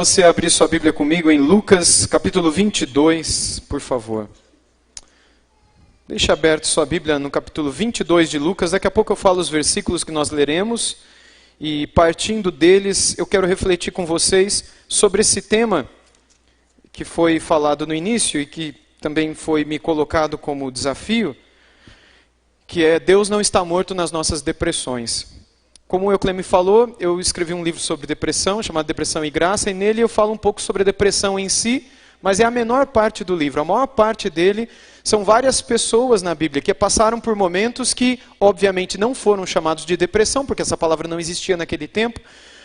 você abrir sua Bíblia comigo em Lucas, capítulo 22, por favor. Deixe aberto sua Bíblia no capítulo 22 de Lucas. Daqui a pouco eu falo os versículos que nós leremos. E partindo deles, eu quero refletir com vocês sobre esse tema que foi falado no início e que também foi me colocado como desafio, que é Deus não está morto nas nossas depressões. Como o Eucleme falou, eu escrevi um livro sobre depressão, chamado Depressão e Graça, e nele eu falo um pouco sobre a depressão em si, mas é a menor parte do livro. A maior parte dele são várias pessoas na Bíblia que passaram por momentos que, obviamente, não foram chamados de depressão, porque essa palavra não existia naquele tempo,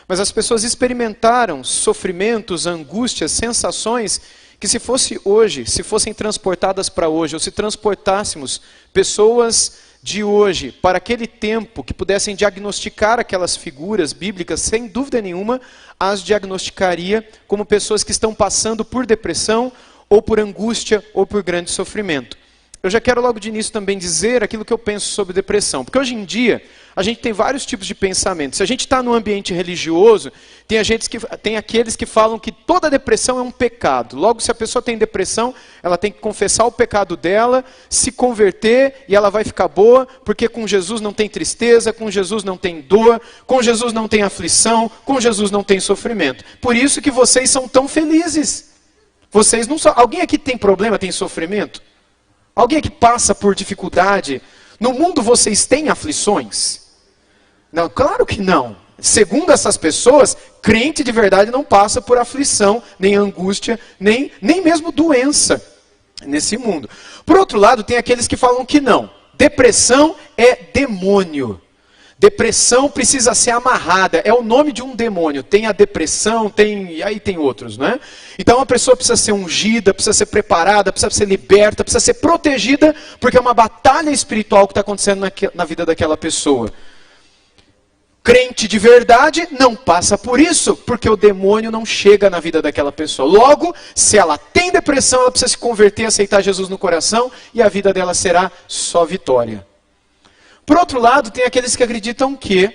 mas as pessoas experimentaram sofrimentos, angústias, sensações que se fosse hoje, se fossem transportadas para hoje, ou se transportássemos pessoas de hoje para aquele tempo que pudessem diagnosticar aquelas figuras bíblicas, sem dúvida nenhuma, as diagnosticaria como pessoas que estão passando por depressão, ou por angústia, ou por grande sofrimento. Eu já quero logo de início também dizer aquilo que eu penso sobre depressão, porque hoje em dia a gente tem vários tipos de pensamentos. Se a gente está num ambiente religioso, tem aqueles que falam que toda depressão é um pecado. Logo, se a pessoa tem depressão, ela tem que confessar o pecado dela, se converter e ela vai ficar boa, porque com Jesus não tem tristeza, com Jesus não tem dor, com Jesus não tem aflição, com Jesus não tem sofrimento. Por isso que vocês são tão felizes. Vocês não são... Alguém aqui tem problema, tem sofrimento? Alguém aqui passa por dificuldade? No mundo vocês têm aflições? Não, claro que não. Segundo essas pessoas, crente de verdade não passa por aflição, nem angústia, nem mesmo doença nesse mundo. Por outro lado, tem aqueles que falam que não. Depressão é demônio. Depressão precisa ser amarrada, é o nome de um demônio. Tem a depressão, aí tem outros, né? Então a pessoa precisa ser ungida, precisa ser preparada, precisa ser liberta, precisa ser protegida, porque é uma batalha espiritual que está acontecendo na vida daquela pessoa. Crente de verdade não passa por isso, porque o demônio não chega na vida daquela pessoa. Logo, se ela tem depressão, ela precisa se converter, aceitar Jesus no coração, e a vida dela será só vitória. Por outro lado, tem aqueles que acreditam que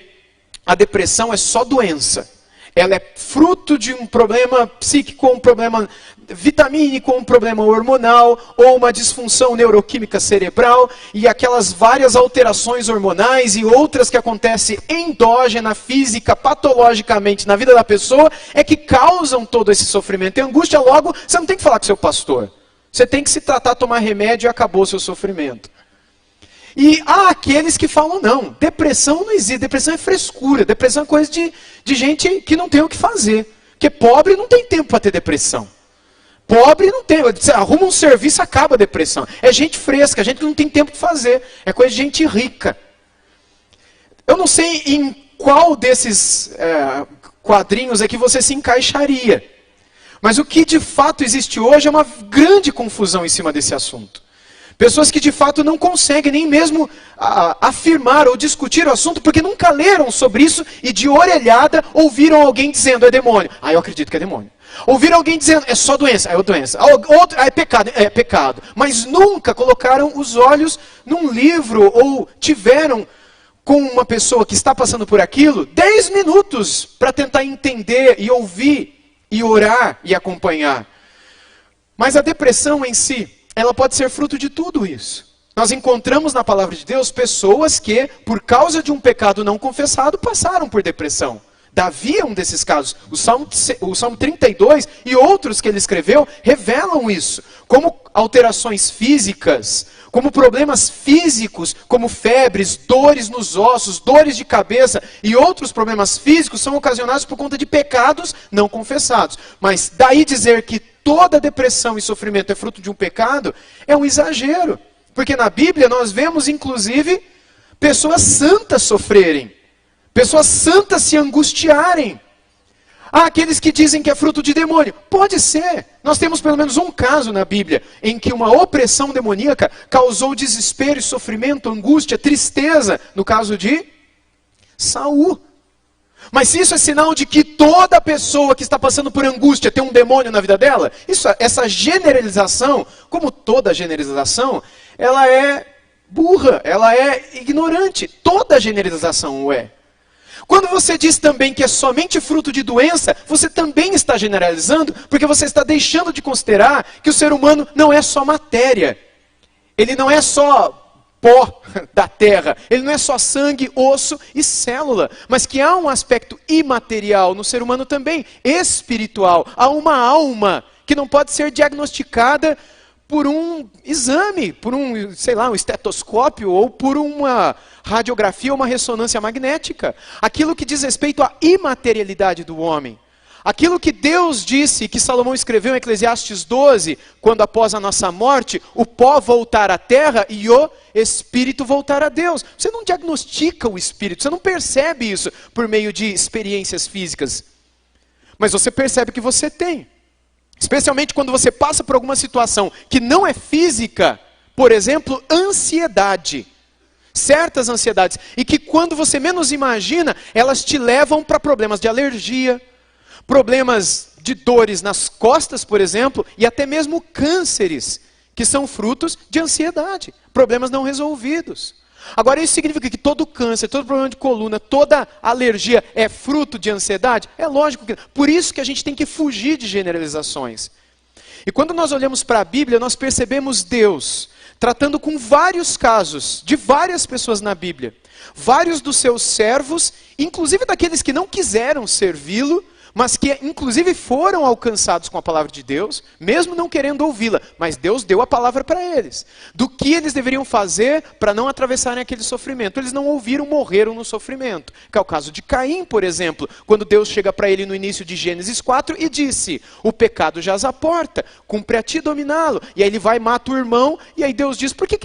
a depressão é só doença. Ela é fruto de um problema psíquico, um problema vitamínico, um problema hormonal, ou uma disfunção neuroquímica cerebral, e aquelas várias alterações hormonais e outras que acontecem endógena, física, patologicamente na vida da pessoa, é que causam todo esse sofrimento e angústia. Logo, você não tem que falar com seu pastor. Você tem que se tratar, tomar remédio e acabou o seu sofrimento. E há aqueles que falam, não, depressão não existe, depressão é frescura, depressão é coisa de gente que não tem o que fazer. Porque pobre não tem tempo para ter depressão. Pobre não tem, você arruma um serviço, acaba a depressão. É gente fresca, gente que não tem tempo de fazer, é coisa de gente rica. Eu não sei em qual desses quadrinhos aqui você se encaixaria. Mas o que de fato existe hoje é uma grande confusão em cima desse assunto. Pessoas que de fato não conseguem nem mesmo afirmar ou discutir o assunto porque nunca leram sobre isso e de orelhada ouviram alguém dizendo é demônio. Eu acredito que é demônio. Ouviram alguém dizendo é só doença, é doença. Outro, é pecado. Mas nunca colocaram os olhos num livro ou tiveram com uma pessoa que está passando por aquilo 10 minutos para tentar entender e ouvir e orar e acompanhar. Mas a depressão em si, ela pode ser fruto de tudo isso. Nós encontramos na palavra de Deus pessoas que, por causa de um pecado não confessado, passaram por depressão. Davi é um desses casos. O Salmo 32 e outros que ele escreveu revelam isso. Como alterações físicas, como problemas físicos, como febres, dores nos ossos, dores de cabeça e outros problemas físicos são ocasionados por conta de pecados não confessados. Mas daí dizer que toda depressão e sofrimento é fruto de um pecado é um exagero. Porque na Bíblia nós vemos inclusive pessoas santas sofrerem. Pessoas santas se angustiarem. Há aqueles que dizem que é fruto de demônio. Pode ser. Nós temos pelo menos um caso na Bíblia em que uma opressão demoníaca causou desespero e sofrimento, angústia, tristeza. No caso de Saul. Mas se isso é sinal de que toda pessoa que está passando por angústia tem um demônio na vida dela, essa generalização, como toda generalização, ela é burra, ela é ignorante. Toda generalização o é. Quando você diz também que é somente fruto de doença, você também está generalizando, porque você está deixando de considerar que o ser humano não é só matéria. Ele não é só pó da terra, ele não é só sangue, osso e célula, mas que há um aspecto imaterial no ser humano também, espiritual. Há uma alma que não pode ser diagnosticada por um exame, por um, sei lá, um estetoscópio ou por uma radiografia ou uma ressonância magnética. Aquilo que diz respeito à imaterialidade do homem. Aquilo que Deus disse, que Salomão escreveu em Eclesiastes 12, quando após a nossa morte, o pó voltar à terra e o espírito voltar a Deus. Você não diagnostica o espírito, você não percebe isso por meio de experiências físicas. Mas você percebe que você tem. Especialmente quando você passa por alguma situação que não é física, por exemplo, ansiedade. Certas ansiedades. E que quando você menos imagina, elas te levam para problemas de alergia, problemas de dores nas costas, por exemplo, e até mesmo cânceres, que são frutos de ansiedade, problemas não resolvidos. Agora, isso significa que todo câncer, todo problema de coluna, toda alergia é fruto de ansiedade? É lógico que não. Por isso que a gente tem que fugir de generalizações. E quando nós olhamos para a Bíblia, nós percebemos Deus tratando com vários casos, de várias pessoas na Bíblia. Vários dos seus servos, inclusive daqueles que não quiseram servi-lo, mas que inclusive foram alcançados com a palavra de Deus, mesmo não querendo ouvi-la, mas Deus deu a palavra para eles. Do que eles deveriam fazer para não atravessarem aquele sofrimento. Eles não ouviram, morreram no sofrimento. Que é o caso de Caim, por exemplo, quando Deus chega para ele no início de Gênesis 4 e disse, o pecado jaz à porta, cumpre a ti dominá-lo. E aí ele vai e mata o irmão, e aí Deus diz, por que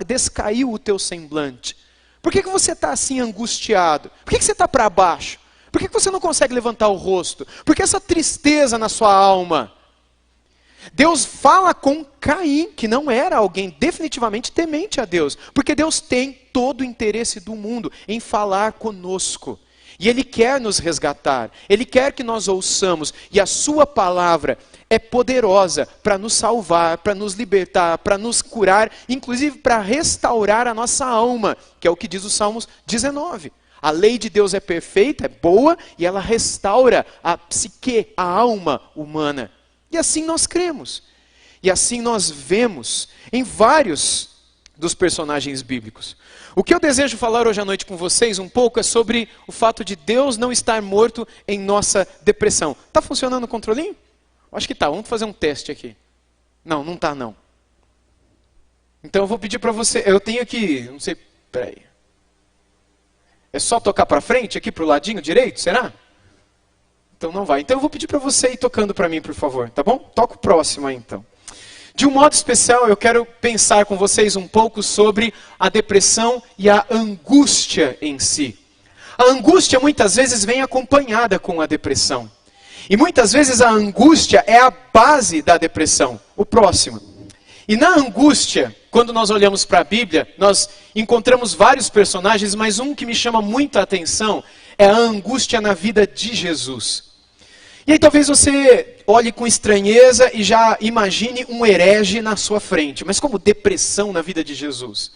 descaiu o teu semblante? Por que você está assim angustiado? Por que você está para baixo? Por que você não consegue levantar o rosto? Por que essa tristeza na sua alma? Deus fala com Caim, que não era alguém definitivamente temente a Deus. Porque Deus tem todo o interesse do mundo em falar conosco. E Ele quer nos resgatar. Ele quer que nós ouçamos. E a sua palavra é poderosa para nos salvar, para nos libertar, para nos curar, inclusive para restaurar a nossa alma, que é o que diz o Salmos 19. A lei de Deus é perfeita, é boa, e ela restaura a psique, a alma humana. E assim nós cremos. E assim nós vemos em vários dos personagens bíblicos. O que eu desejo falar hoje à noite com vocês um pouco é sobre o fato de Deus não estar morto em nossa depressão. Está funcionando o controlinho? Acho que está. Vamos fazer um teste aqui. Não, não está não. Então eu vou pedir para você, eu tenho aqui, não sei, peraí. É só tocar para frente, aqui para o ladinho direito, será? Então não vai. Então eu vou pedir para você ir tocando para mim, por favor, tá bom? Toca o próximo aí, então. De um modo especial, eu quero pensar com vocês um pouco sobre a depressão e a angústia em si. A angústia muitas vezes vem acompanhada com a depressão. E muitas vezes a angústia é a base da depressão. O próximo. E na angústia, quando nós olhamos para a Bíblia, nós encontramos vários personagens, mas um que me chama muito a atenção é a angústia na vida de Jesus. E aí talvez você olhe com estranheza e já imagine um herege na sua frente. Mas como depressão na vida de Jesus?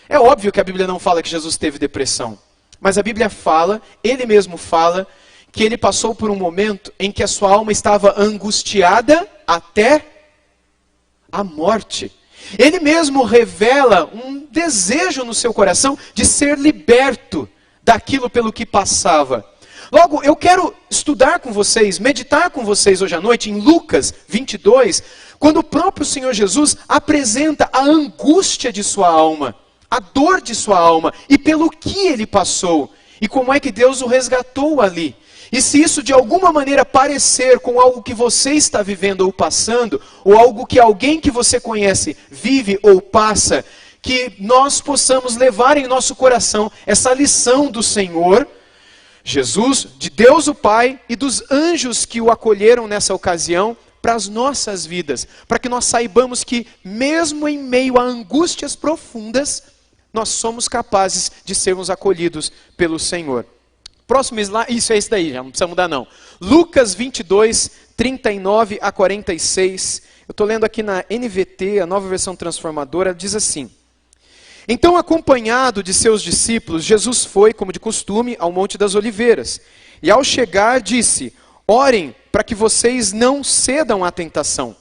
É óbvio que a Bíblia não fala que Jesus teve depressão. Mas a Bíblia fala, ele mesmo fala, que ele passou por um momento em que a sua alma estava angustiada até a morte. Ele mesmo revela um desejo no seu coração de ser liberto daquilo pelo que passava. Logo, eu quero estudar com vocês, meditar com vocês hoje à noite em Lucas 22, quando o próprio Senhor Jesus apresenta a angústia de sua alma, a dor de sua alma e pelo que ele passou e como é que Deus o resgatou ali. E se isso de alguma maneira parecer com algo que você está vivendo ou passando, ou algo que alguém que você conhece vive ou passa, que nós possamos levar em nosso coração essa lição do Senhor, Jesus, de Deus o Pai e dos anjos que o acolheram nessa ocasião, para as nossas vidas, para que nós saibamos que mesmo em meio a angústias profundas, nós somos capazes de sermos acolhidos pelo Senhor. Próximo slide, isso é esse daí, já não precisa mudar não. Lucas 22, 39 a 46. Eu estou lendo aqui na NVT, a nova versão transformadora, diz assim. Então, acompanhado de seus discípulos, Jesus foi, como de costume, ao Monte das Oliveiras. E ao chegar, disse: orem para que vocês não cedam à tentação.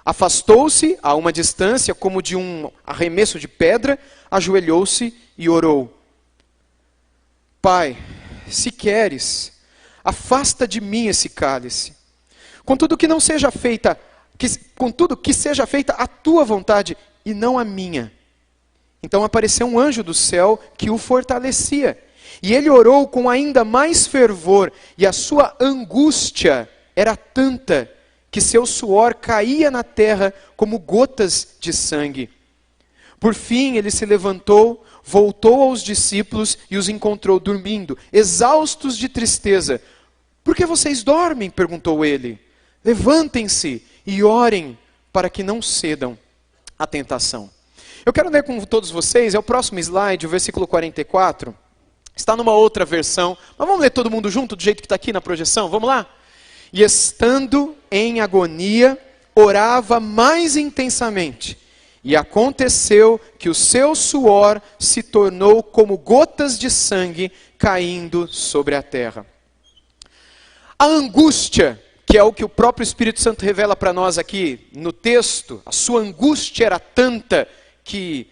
Afastou-se a uma distância, como de um arremesso de pedra, ajoelhou-se e orou: Pai, se queres, afasta de mim esse cálice. Contudo que seja feita a tua vontade e não a minha. Então apareceu um anjo do céu que o fortalecia. E ele orou com ainda mais fervor, e a sua angústia era tanta que seu suor caía na terra como gotas de sangue. Por fim ele se levantou, voltou aos discípulos e os encontrou dormindo, exaustos de tristeza. Por que vocês dormem? Perguntou ele. Levantem-se e orem para que não cedam à tentação. Eu quero ler com todos vocês, é o próximo slide, o versículo 44. Está numa outra versão, mas vamos ler todo mundo junto, do jeito que está aqui na projeção? Vamos lá? E estando em agonia, orava mais intensamente. E aconteceu que o seu suor se tornou como gotas de sangue caindo sobre a terra. A angústia, que é o que o próprio Espírito Santo revela para nós aqui no texto, a sua angústia era tanta que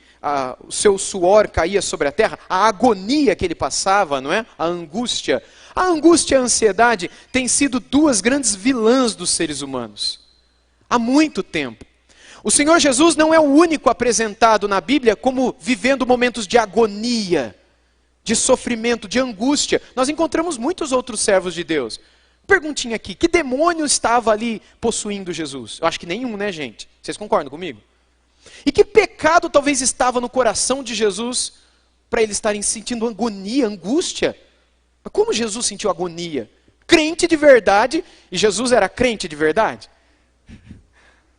o seu suor caía sobre a terra, a agonia que ele passava, não é? A angústia e a ansiedade têm sido duas grandes vilãs dos seres humanos. Há muito tempo. O Senhor Jesus não é o único apresentado na Bíblia como vivendo momentos de agonia, de sofrimento, de angústia. Nós encontramos muitos outros servos de Deus. Perguntinha aqui, que demônio estava ali possuindo Jesus? Eu acho que nenhum, né, gente? Vocês concordam comigo? E que pecado talvez estava no coração de Jesus para eles estarem sentindo agonia, angústia? Mas como Jesus sentiu agonia? Crente de verdade, e Jesus era crente de verdade?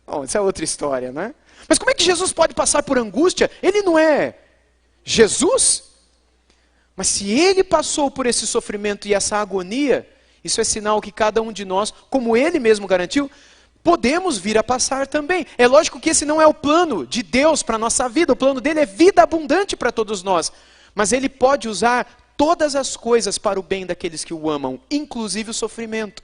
Bom, essa é outra história, né? Mas como é que Jesus pode passar por angústia? Ele não é Jesus? Mas se ele passou por esse sofrimento e essa agonia, isso é sinal que cada um de nós, como ele mesmo garantiu, podemos vir a passar também. É lógico que esse não é o plano de Deus para a nossa vida. O plano dele é vida abundante para todos nós. Mas ele pode usar todas as coisas para o bem daqueles que o amam, inclusive o sofrimento,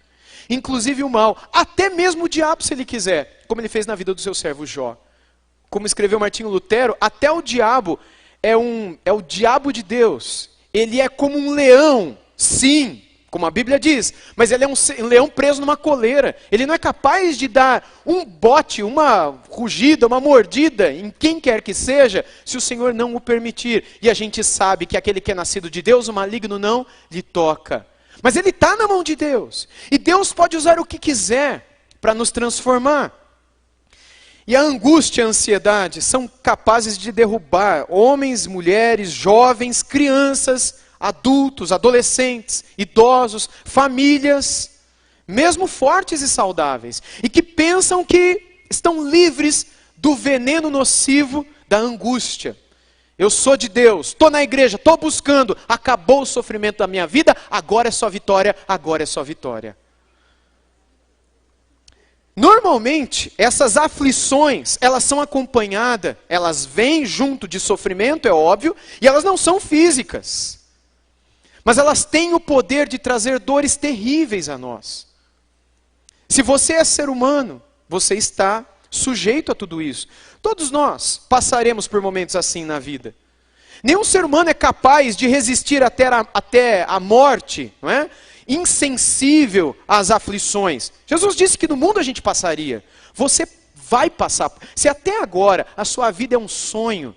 inclusive o mal, até mesmo o diabo se ele quiser, como ele fez na vida do seu servo Jó. Como escreveu Martinho Lutero, até o diabo é o diabo de Deus. Ele é como um leão, sim, como a Bíblia diz, mas ele é um leão preso numa coleira. Ele não é capaz de dar um bote, uma rugida, uma mordida em quem quer que seja, se o Senhor não o permitir. E a gente sabe que aquele que é nascido de Deus, o maligno não lhe toca. Mas ele está na mão de Deus. E Deus pode usar o que quiser para nos transformar. E a angústia e a ansiedade são capazes de derrubar homens, mulheres, jovens, crianças, adultos, adolescentes, idosos, famílias, mesmo fortes e saudáveis, e que pensam que estão livres do veneno nocivo da angústia. Eu sou de Deus, estou na igreja, estou buscando, acabou o sofrimento da minha vida, agora é só vitória, agora é só vitória. Normalmente, essas aflições, elas são acompanhadas, elas vêm junto de sofrimento, é óbvio, e elas não são físicas. Mas elas têm o poder de trazer dores terríveis a nós. Se você é ser humano, você está sujeito a tudo isso. Todos nós passaremos por momentos assim na vida. Nenhum ser humano é capaz de resistir até a morte, não é? Insensível às aflições. Jesus disse que no mundo a gente passaria. Você vai passar. Se até agora a sua vida é um sonho,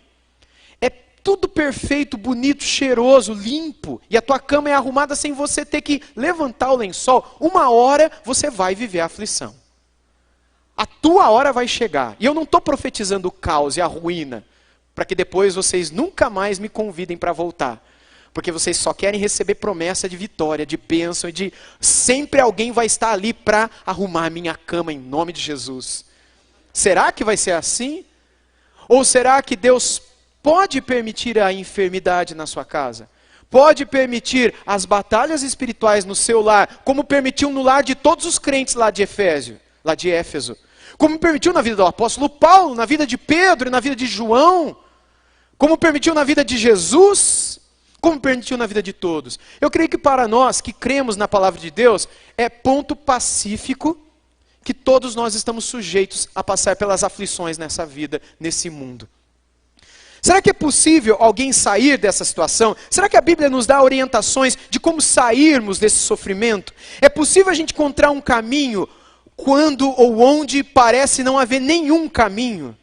é tudo perfeito, bonito, cheiroso, limpo, e a tua cama é arrumada sem você ter que levantar o lençol, uma hora você vai viver a aflição. A tua hora vai chegar. E eu não estou profetizando o caos e a ruína, para que depois vocês nunca mais me convidem para voltar. Porque vocês só querem receber promessa de vitória, de bênção, e de sempre alguém vai estar ali para arrumar a minha cama em nome de Jesus. Será que vai ser assim? Ou será que Deus pode permitir a enfermidade na sua casa? Pode permitir as batalhas espirituais no seu lar, como permitiu no lar de todos os crentes lá de Éfeso. Como permitiu na vida do apóstolo Paulo, na vida de Pedro e na vida de João. Como permitiu na vida de Jesus, como permitiu na vida de todos. Eu creio que para nós que cremos na palavra de Deus, é ponto pacífico que todos nós estamos sujeitos a passar pelas aflições nessa vida, nesse mundo. Será que é possível alguém sair dessa situação? Será que a Bíblia nos dá orientações de como sairmos desse sofrimento? É possível a gente encontrar um caminho quando ou onde parece não haver nenhum caminho?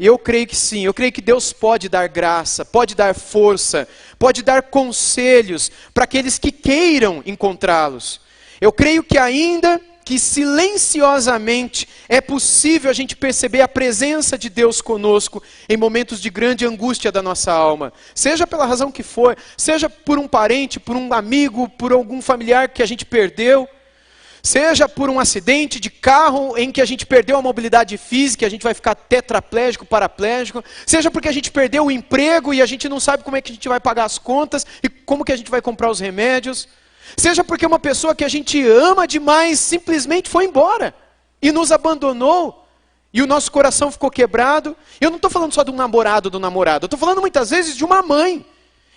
E eu creio que sim, eu creio que Deus pode dar graça, pode dar força, pode dar conselhos para aqueles que queiram encontrá-los. Eu creio que ainda que silenciosamente é possível a gente perceber a presença de Deus conosco em momentos de grande angústia da nossa alma. Seja pela razão que for, seja por um parente, por um amigo, por algum familiar que a gente perdeu, seja por um acidente de carro em que a gente perdeu a mobilidade física, a gente vai ficar tetraplégico, paraplégico, seja porque a gente perdeu o emprego e a gente não sabe como é que a gente vai pagar as contas e como que a gente vai comprar os remédios. Seja porque uma pessoa que a gente ama demais simplesmente foi embora e nos abandonou e o nosso coração ficou quebrado. Eu não estou falando só de um namorado ou do namorado, eu estou falando muitas vezes de uma mãe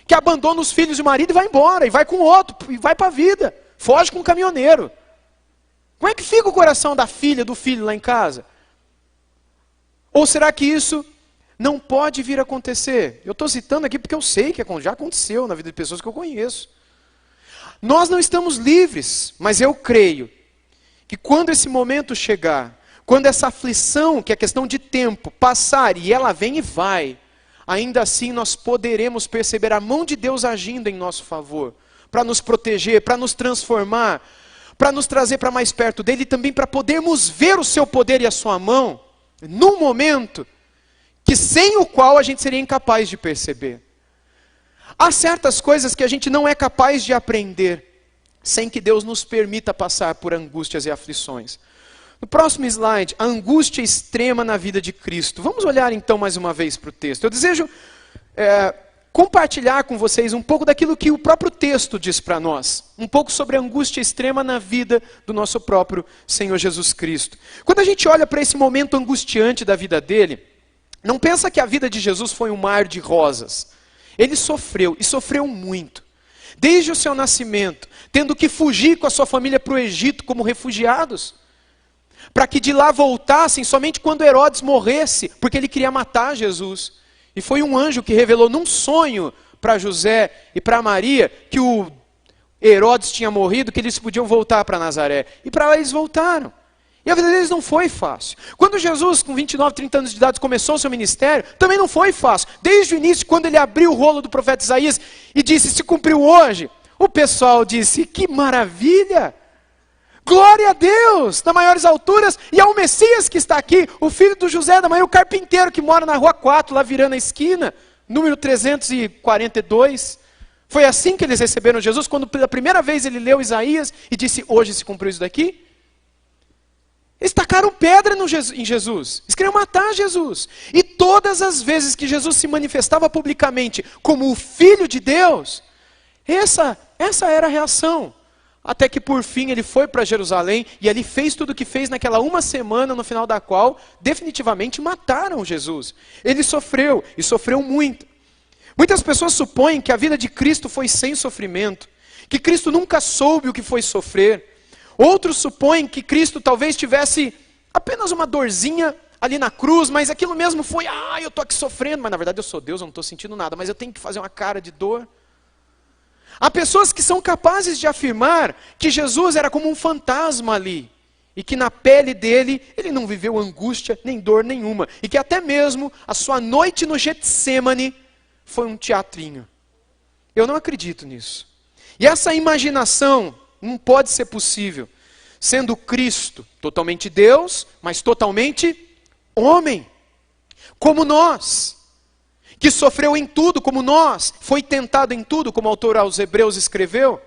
que abandona os filhos e o marido e vai embora, e vai com outro, e vai para a vida, foge com um caminhoneiro. Como é que fica o coração da filha, do filho lá em casa? Ou será que isso não pode vir a acontecer? Eu estou citando aqui porque eu sei que já aconteceu na vida de pessoas que eu conheço. Nós não estamos livres, mas eu creio que quando esse momento chegar, quando essa aflição, que é questão de tempo, passar, e ela vem e vai, ainda assim nós poderemos perceber a mão de Deus agindo em nosso favor, para nos proteger, para nos transformar, para nos trazer para mais perto dele, e também para podermos ver o seu poder e a sua mão, num momento que sem o qual a gente seria incapaz de perceber. Há certas coisas que a gente não é capaz de aprender sem que Deus nos permita passar por angústias e aflições. No próximo slide, a angústia extrema na vida de Cristo. Vamos olhar então mais uma vez para o texto. Eu desejo compartilhar com vocês um pouco daquilo que o próprio texto diz para nós. Um pouco sobre a angústia extrema na vida do nosso próprio Senhor Jesus Cristo. Quando a gente olha para esse momento angustiante da vida dele, não pensa que a vida de Jesus foi um mar de rosas. Ele sofreu, e sofreu muito. Desde o seu nascimento, tendo que fugir com a sua família para o Egito como refugiados, para que de lá voltassem somente quando Herodes morresse, porque ele queria matar Jesus. E foi um anjo que revelou num sonho para José e para Maria que o Herodes tinha morrido, que eles podiam voltar para Nazaré. E para lá eles voltaram. E a vida deles não foi fácil. Quando Jesus, com 29, 30 anos de idade, começou o seu ministério, também não foi fácil. Desde o início, quando ele abriu o rolo do profeta Isaías e disse, se cumpriu hoje, o pessoal disse, que maravilha! Glória a Deus, nas maiores alturas, e ao Messias que está aqui, o filho do José da manhã, o carpinteiro que mora na rua 4, lá virando a esquina, número 342. Foi assim que eles receberam Jesus, quando pela primeira vez ele leu Isaías e disse, hoje se cumpriu isso daqui? Eles tacaram pedra em Jesus, eles queriam matar Jesus. E todas as vezes que Jesus se manifestava publicamente como o Filho de Deus, essa era a reação. Até que por fim ele foi para Jerusalém e ali fez tudo o que fez naquela uma semana, no final da qual definitivamente mataram Jesus. Ele sofreu, e sofreu muito. Muitas pessoas supõem que a vida de Cristo foi sem sofrimento, que Cristo nunca soube o que foi sofrer. Outros supõem que Cristo talvez tivesse apenas uma dorzinha ali na cruz, mas aquilo mesmo foi, eu estou aqui sofrendo, mas na verdade eu sou Deus, eu não estou sentindo nada, mas eu tenho que fazer uma cara de dor. Há pessoas que são capazes de afirmar que Jesus era como um fantasma ali, e que na pele dele, ele não viveu angústia nem dor nenhuma, e que até mesmo a sua noite no Getsemane foi um teatrinho. Eu não acredito nisso. E essa imaginação não pode ser possível, sendo Cristo totalmente Deus, mas totalmente homem, como nós, que sofreu em tudo como nós, foi tentado em tudo, como o autor aos Hebreus escreveu.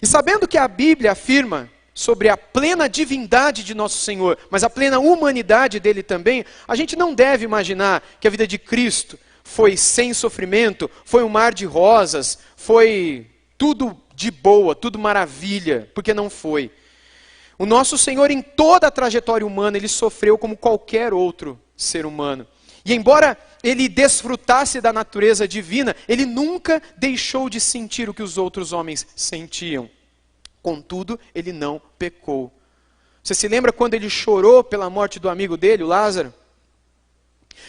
E sabendo que a Bíblia afirma sobre a plena divindade de nosso Senhor, mas a plena humanidade dele também, a gente não deve imaginar que a vida de Cristo foi sem sofrimento, foi um mar de rosas, foi tudo de boa, tudo maravilha, porque não foi. O nosso Senhor, em toda a trajetória humana, ele sofreu como qualquer outro ser humano. E embora ele desfrutasse da natureza divina, ele nunca deixou de sentir o que os outros homens sentiam. Contudo, ele não pecou. Você se lembra quando ele chorou pela morte do amigo dele, o Lázaro?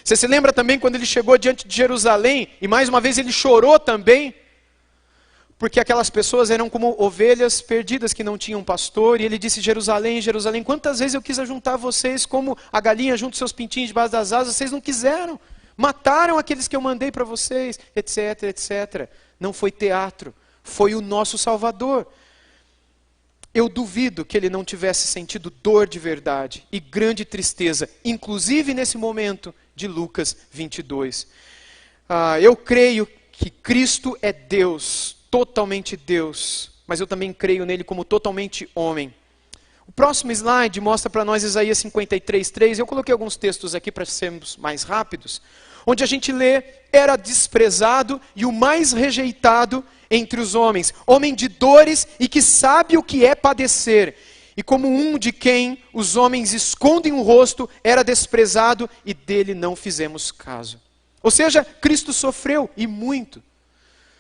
Você se lembra também quando ele chegou diante de Jerusalém, e mais uma vez ele chorou também, porque aquelas pessoas eram como ovelhas perdidas que não tinham pastor, e ele disse: Jerusalém, Jerusalém, quantas vezes eu quis ajuntar vocês como a galinha junta seus pintinhos debaixo das asas, vocês não quiseram, mataram aqueles que eu mandei para vocês, etc, etc. Não foi teatro, foi o nosso Salvador. Eu duvido que ele não tivesse sentido dor de verdade e grande tristeza, inclusive nesse momento de Lucas 22. Eu creio que Cristo é Deus, totalmente Deus, mas eu também creio nele como totalmente homem. O próximo slide mostra para nós Isaías 53:3. Eu coloquei alguns textos aqui para sermos mais rápidos, onde a gente lê: era desprezado e o mais rejeitado entre os homens, homem de dores e que sabe o que é padecer. E como um de quem os homens escondem o rosto, era desprezado e dele não fizemos caso. Ou seja, Cristo sofreu e muito.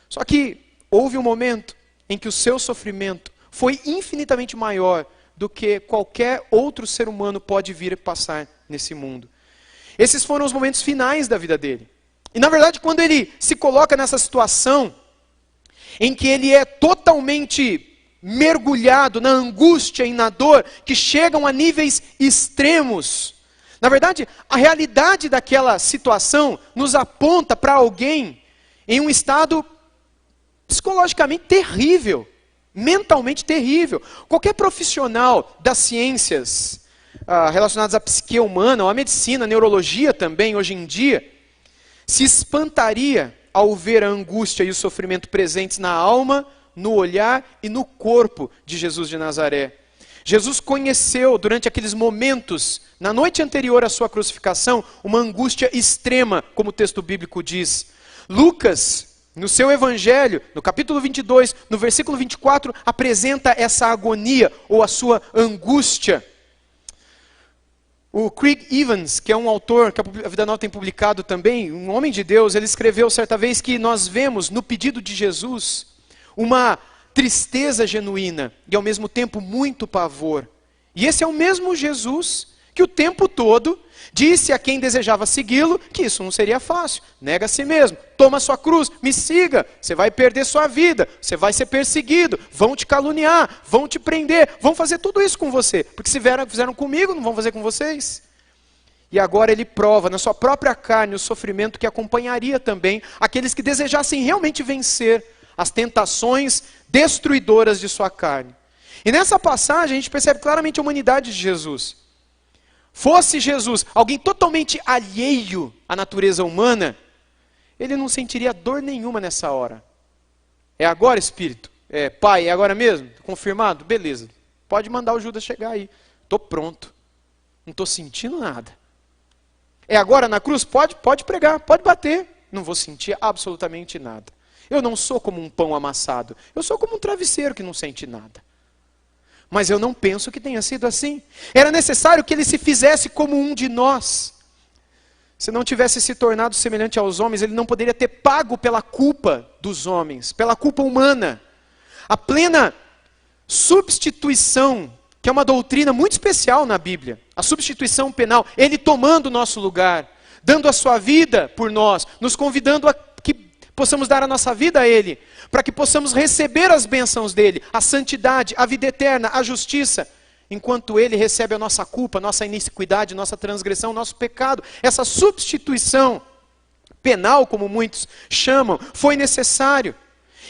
Só que houve um momento em que o seu sofrimento foi infinitamente maior do que qualquer outro ser humano pode vir a passar nesse mundo. Esses foram os momentos finais da vida dele. E na verdade, quando ele se coloca nessa situação em que ele é totalmente mergulhado na angústia e na dor, que chegam a níveis extremos. Na verdade, a realidade daquela situação nos aponta para alguém em um estado psicologicamente terrível, mentalmente terrível. Qualquer profissional das ciências relacionadas à psique humana, ou à medicina, à neurologia também, hoje em dia, se espantaria ao ver a angústia e o sofrimento presentes na alma, no olhar e no corpo de Jesus de Nazaré. Jesus conheceu durante aqueles momentos, na noite anterior à sua crucificação, uma angústia extrema, como o texto bíblico diz. Lucas, no seu evangelho, no capítulo 22, no versículo 24, apresenta essa agonia ou a sua angústia. O Craig Evans, que é um autor que a Vida Nova tem publicado também, um homem de Deus, ele escreveu certa vez que nós vemos no pedido de Jesus uma tristeza genuína e ao mesmo tempo muito pavor. E esse é o mesmo Jesus que o tempo todo disse a quem desejava segui-lo que isso não seria fácil. Nega a si mesmo, toma sua cruz, me siga, você vai perder sua vida, você vai ser perseguido, vão te caluniar, vão te prender, vão fazer tudo isso com você, porque se fizeram comigo, não vão fazer com vocês. E agora ele prova na sua própria carne o sofrimento que acompanharia também aqueles que desejassem realmente vencer as tentações destruidoras de sua carne. E nessa passagem a gente percebe claramente a humanidade de Jesus. Fosse Jesus alguém totalmente alheio à natureza humana, ele não sentiria dor nenhuma nessa hora. É agora, Espírito? Pai, é agora mesmo? Confirmado? Beleza. Pode mandar o Judas chegar aí. Estou pronto. Não estou sentindo nada. É agora na cruz? Pode pregar, pode bater. Não vou sentir absolutamente nada. Eu não sou como um pão amassado. Eu sou como um travesseiro que não sente nada. Mas eu não penso que tenha sido assim. Era necessário que ele se fizesse como um de nós. Se não tivesse se tornado semelhante aos homens, ele não poderia ter pago pela culpa dos homens, pela culpa humana. A plena substituição, que é uma doutrina muito especial na Bíblia, a substituição penal, ele tomando o nosso lugar, dando a sua vida por nós, nos convidando a que possamos dar a nossa vida a ele, para que possamos receber as bênçãos dele, a santidade, a vida eterna, a justiça, enquanto ele recebe a nossa culpa, a nossa iniquidade, nossa transgressão, nosso pecado. Essa substituição penal, como muitos chamam, foi necessário.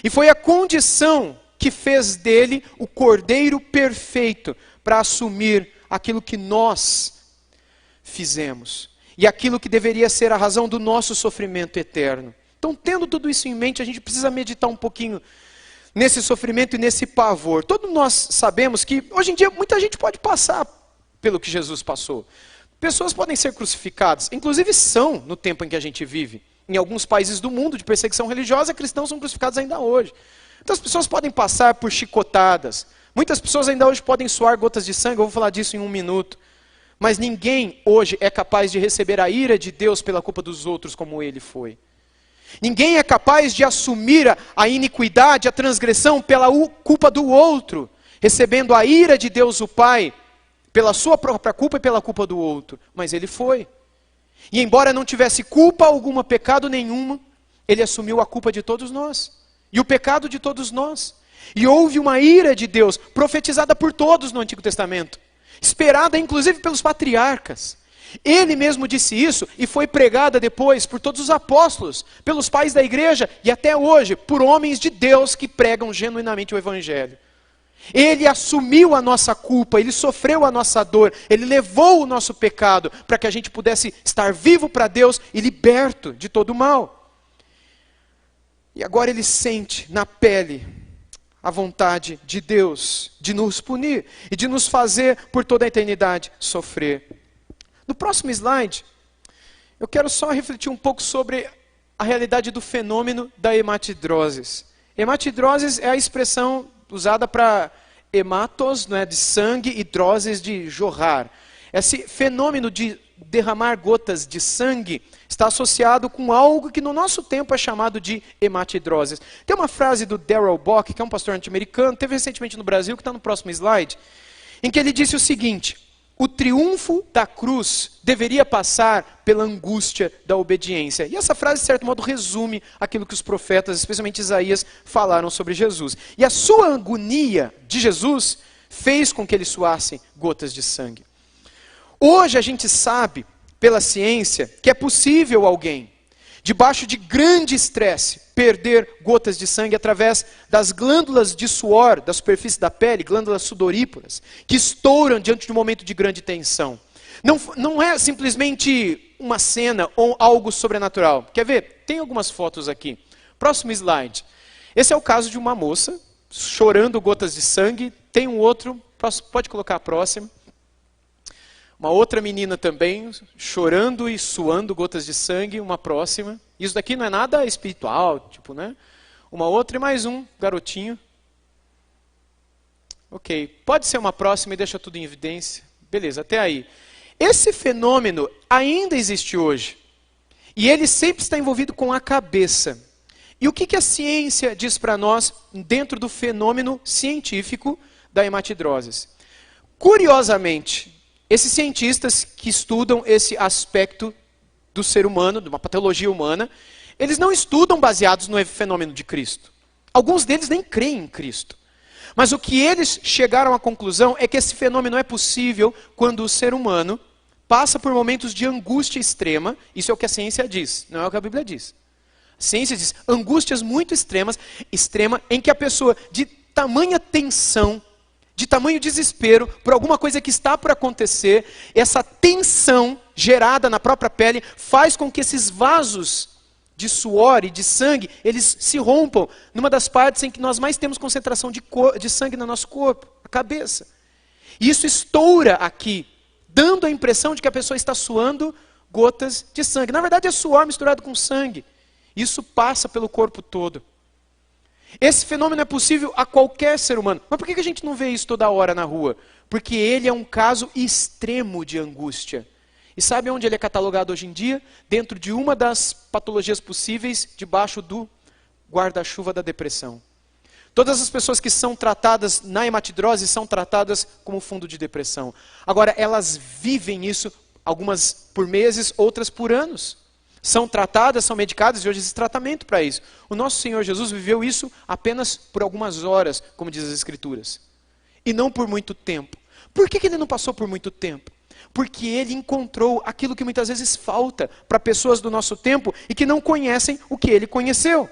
E foi a condição que fez dele o cordeiro perfeito para assumir aquilo que nós fizemos. E aquilo que deveria ser a razão do nosso sofrimento eterno. Então, tendo tudo isso em mente, a gente precisa meditar um pouquinho nesse sofrimento e nesse pavor. Todos nós sabemos que, hoje em dia, muita gente pode passar pelo que Jesus passou. Pessoas podem ser crucificadas, inclusive são no tempo em que a gente vive. Em alguns países do mundo de perseguição religiosa, cristãos são crucificados ainda hoje. Então as pessoas podem passar por chicotadas. Muitas pessoas ainda hoje podem suar gotas de sangue, eu vou falar disso em um minuto. Mas ninguém hoje é capaz de receber a ira de Deus pela culpa dos outros como ele foi. Ninguém é capaz de assumir a iniquidade, a transgressão pela culpa do outro, recebendo a ira de Deus o Pai pela sua própria culpa e pela culpa do outro. Mas ele foi. E embora não tivesse culpa alguma, pecado nenhuma, ele assumiu a culpa de todos nós. E o pecado de todos nós. E houve uma ira de Deus, profetizada por todos no Antigo Testamento. Esperada inclusive pelos patriarcas. Ele mesmo disse isso e foi pregada depois por todos os apóstolos, pelos pais da igreja e até hoje, por homens de Deus que pregam genuinamente o Evangelho. Ele assumiu a nossa culpa, ele sofreu a nossa dor, ele levou o nosso pecado para que a gente pudesse estar vivo para Deus e liberto de todo o mal. E agora ele sente na pele a vontade de Deus de nos punir e de nos fazer por toda a eternidade sofrer. No próximo slide, eu quero só refletir um pouco sobre a realidade do fenômeno da hematidroses. Hematidroses é a expressão usada para hematos, não é, de sangue, e droses de jorrar. Esse fenômeno de derramar gotas de sangue está associado com algo que no nosso tempo é chamado de hematidroses. Tem uma frase do Darrell Bock, que é um pastor norte-americano, teve recentemente no Brasil, que está no próximo slide, em que ele disse o seguinte: o triunfo da cruz deveria passar pela angústia da obediência. E essa frase, de certo modo, resume aquilo que os profetas, especialmente Isaías, falaram sobre Jesus. E a sua agonia de Jesus fez com que ele suasse gotas de sangue. Hoje a gente sabe, pela ciência, que é possível alguém, debaixo de grande estresse, perder gotas de sangue através das glândulas de suor da superfície da pele, glândulas sudoríparas, que estouram diante de um momento de grande tensão. Não é simplesmente uma cena ou algo sobrenatural. Quer ver? Tem algumas fotos aqui. Próximo slide. Esse é o caso de uma moça chorando gotas de sangue. Tem um outro, pode colocar a próxima. Uma outra menina também, chorando e suando gotas de sangue, uma próxima. Isso daqui não é nada espiritual, tipo, né? Uma outra e mais um garotinho. Ok, pode ser uma próxima e deixa tudo em evidência. Beleza, até aí. Esse fenômeno ainda existe hoje. E ele sempre está envolvido com a cabeça. E o que a ciência diz para nós dentro do fenômeno científico da hematidroses? Curiosamente, esses cientistas que estudam esse aspecto do ser humano, de uma patologia humana, eles não estudam baseados no fenômeno de Cristo. Alguns deles nem creem em Cristo. Mas o que eles chegaram à conclusão é que esse fenômeno é possível quando o ser humano passa por momentos de angústia extrema. Isso é o que a ciência diz, não é o que a Bíblia diz. A ciência diz angústias muito extrema, em que a pessoa, de tamanha tensão, de tamanho desespero por alguma coisa que está por acontecer, essa tensão gerada na própria pele faz com que esses vasos de suor e de sangue, eles se rompam numa das partes em que nós mais temos concentração de sangue no nosso corpo, a cabeça. E isso estoura aqui, dando a impressão de que a pessoa está suando gotas de sangue. Na verdade é suor misturado com sangue. Isso passa pelo corpo todo. Esse fenômeno é possível a qualquer ser humano. Mas por que a gente não vê isso toda hora na rua? Porque ele é um caso extremo de angústia. E sabe onde ele é catalogado hoje em dia? Dentro de uma das patologias possíveis, debaixo do guarda-chuva da depressão. Todas as pessoas que são tratadas na hematidrose são tratadas como fundo de depressão. Agora, elas vivem isso, algumas por meses, outras por anos. São tratadas, são medicadas e hoje existe tratamento para isso. O nosso Senhor Jesus viveu isso apenas por algumas horas, como diz as Escrituras. E não por muito tempo. Por que ele não passou por muito tempo? Porque ele encontrou aquilo que muitas vezes falta para pessoas do nosso tempo e que não conhecem o que ele conheceu.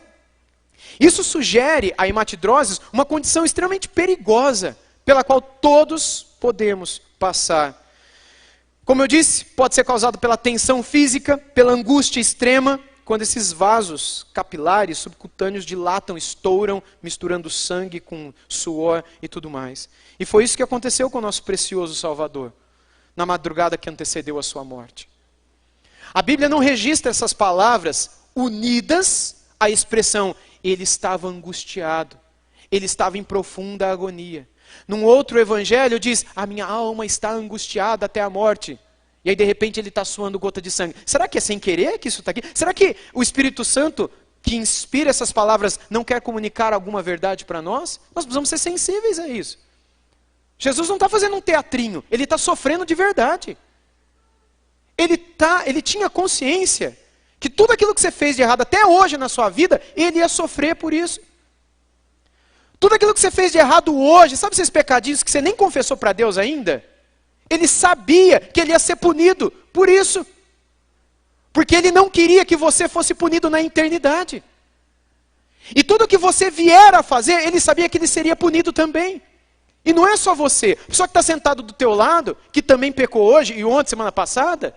Isso sugere a hematidroses uma condição extremamente perigosa, pela qual todos podemos passar. Como eu disse, pode ser causado pela tensão física, pela angústia extrema, quando esses vasos capilares subcutâneos dilatam, estouram, misturando sangue com suor e tudo mais. E foi isso que aconteceu com o nosso precioso Salvador, na madrugada que antecedeu a sua morte. A Bíblia não registra essas palavras unidas à expressão, ele estava angustiado, ele estava em profunda agonia. Num outro evangelho diz, a minha alma está angustiada até a morte. E aí de repente ele está suando gota de sangue. Será que é sem querer que isso está aqui? Será que o Espírito Santo, que inspira essas palavras, não quer comunicar alguma verdade para nós? Nós precisamos ser sensíveis a isso. Jesus não está fazendo um teatrinho, ele está sofrendo de verdade. Ele tinha consciência que tudo aquilo que você fez de errado até hoje na sua vida, ele ia sofrer por isso. Tudo aquilo que você fez de errado hoje, sabe esses pecadinhos que você nem confessou para Deus ainda? Ele sabia que ele ia ser punido por isso. Porque ele não queria que você fosse punido na eternidade. E tudo que você vier a fazer, ele sabia que ele seria punido também. E não é só você. A pessoa que está sentado do teu lado, que também pecou hoje e ontem, semana passada,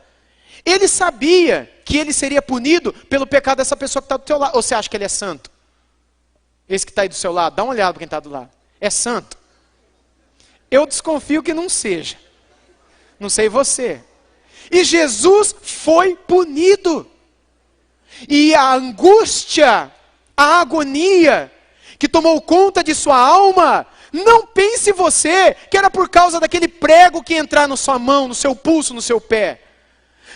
ele sabia que ele seria punido pelo pecado dessa pessoa que está do teu lado. Ou você acha que ele é santo? Esse que está aí do seu lado, dá uma olhada para quem está do lado. É santo? Eu desconfio que não seja. Não sei você. E Jesus foi punido. E a angústia, a agonia que tomou conta de sua alma, não pense você que era por causa daquele prego que entrar na sua mão, no seu pulso, no seu pé.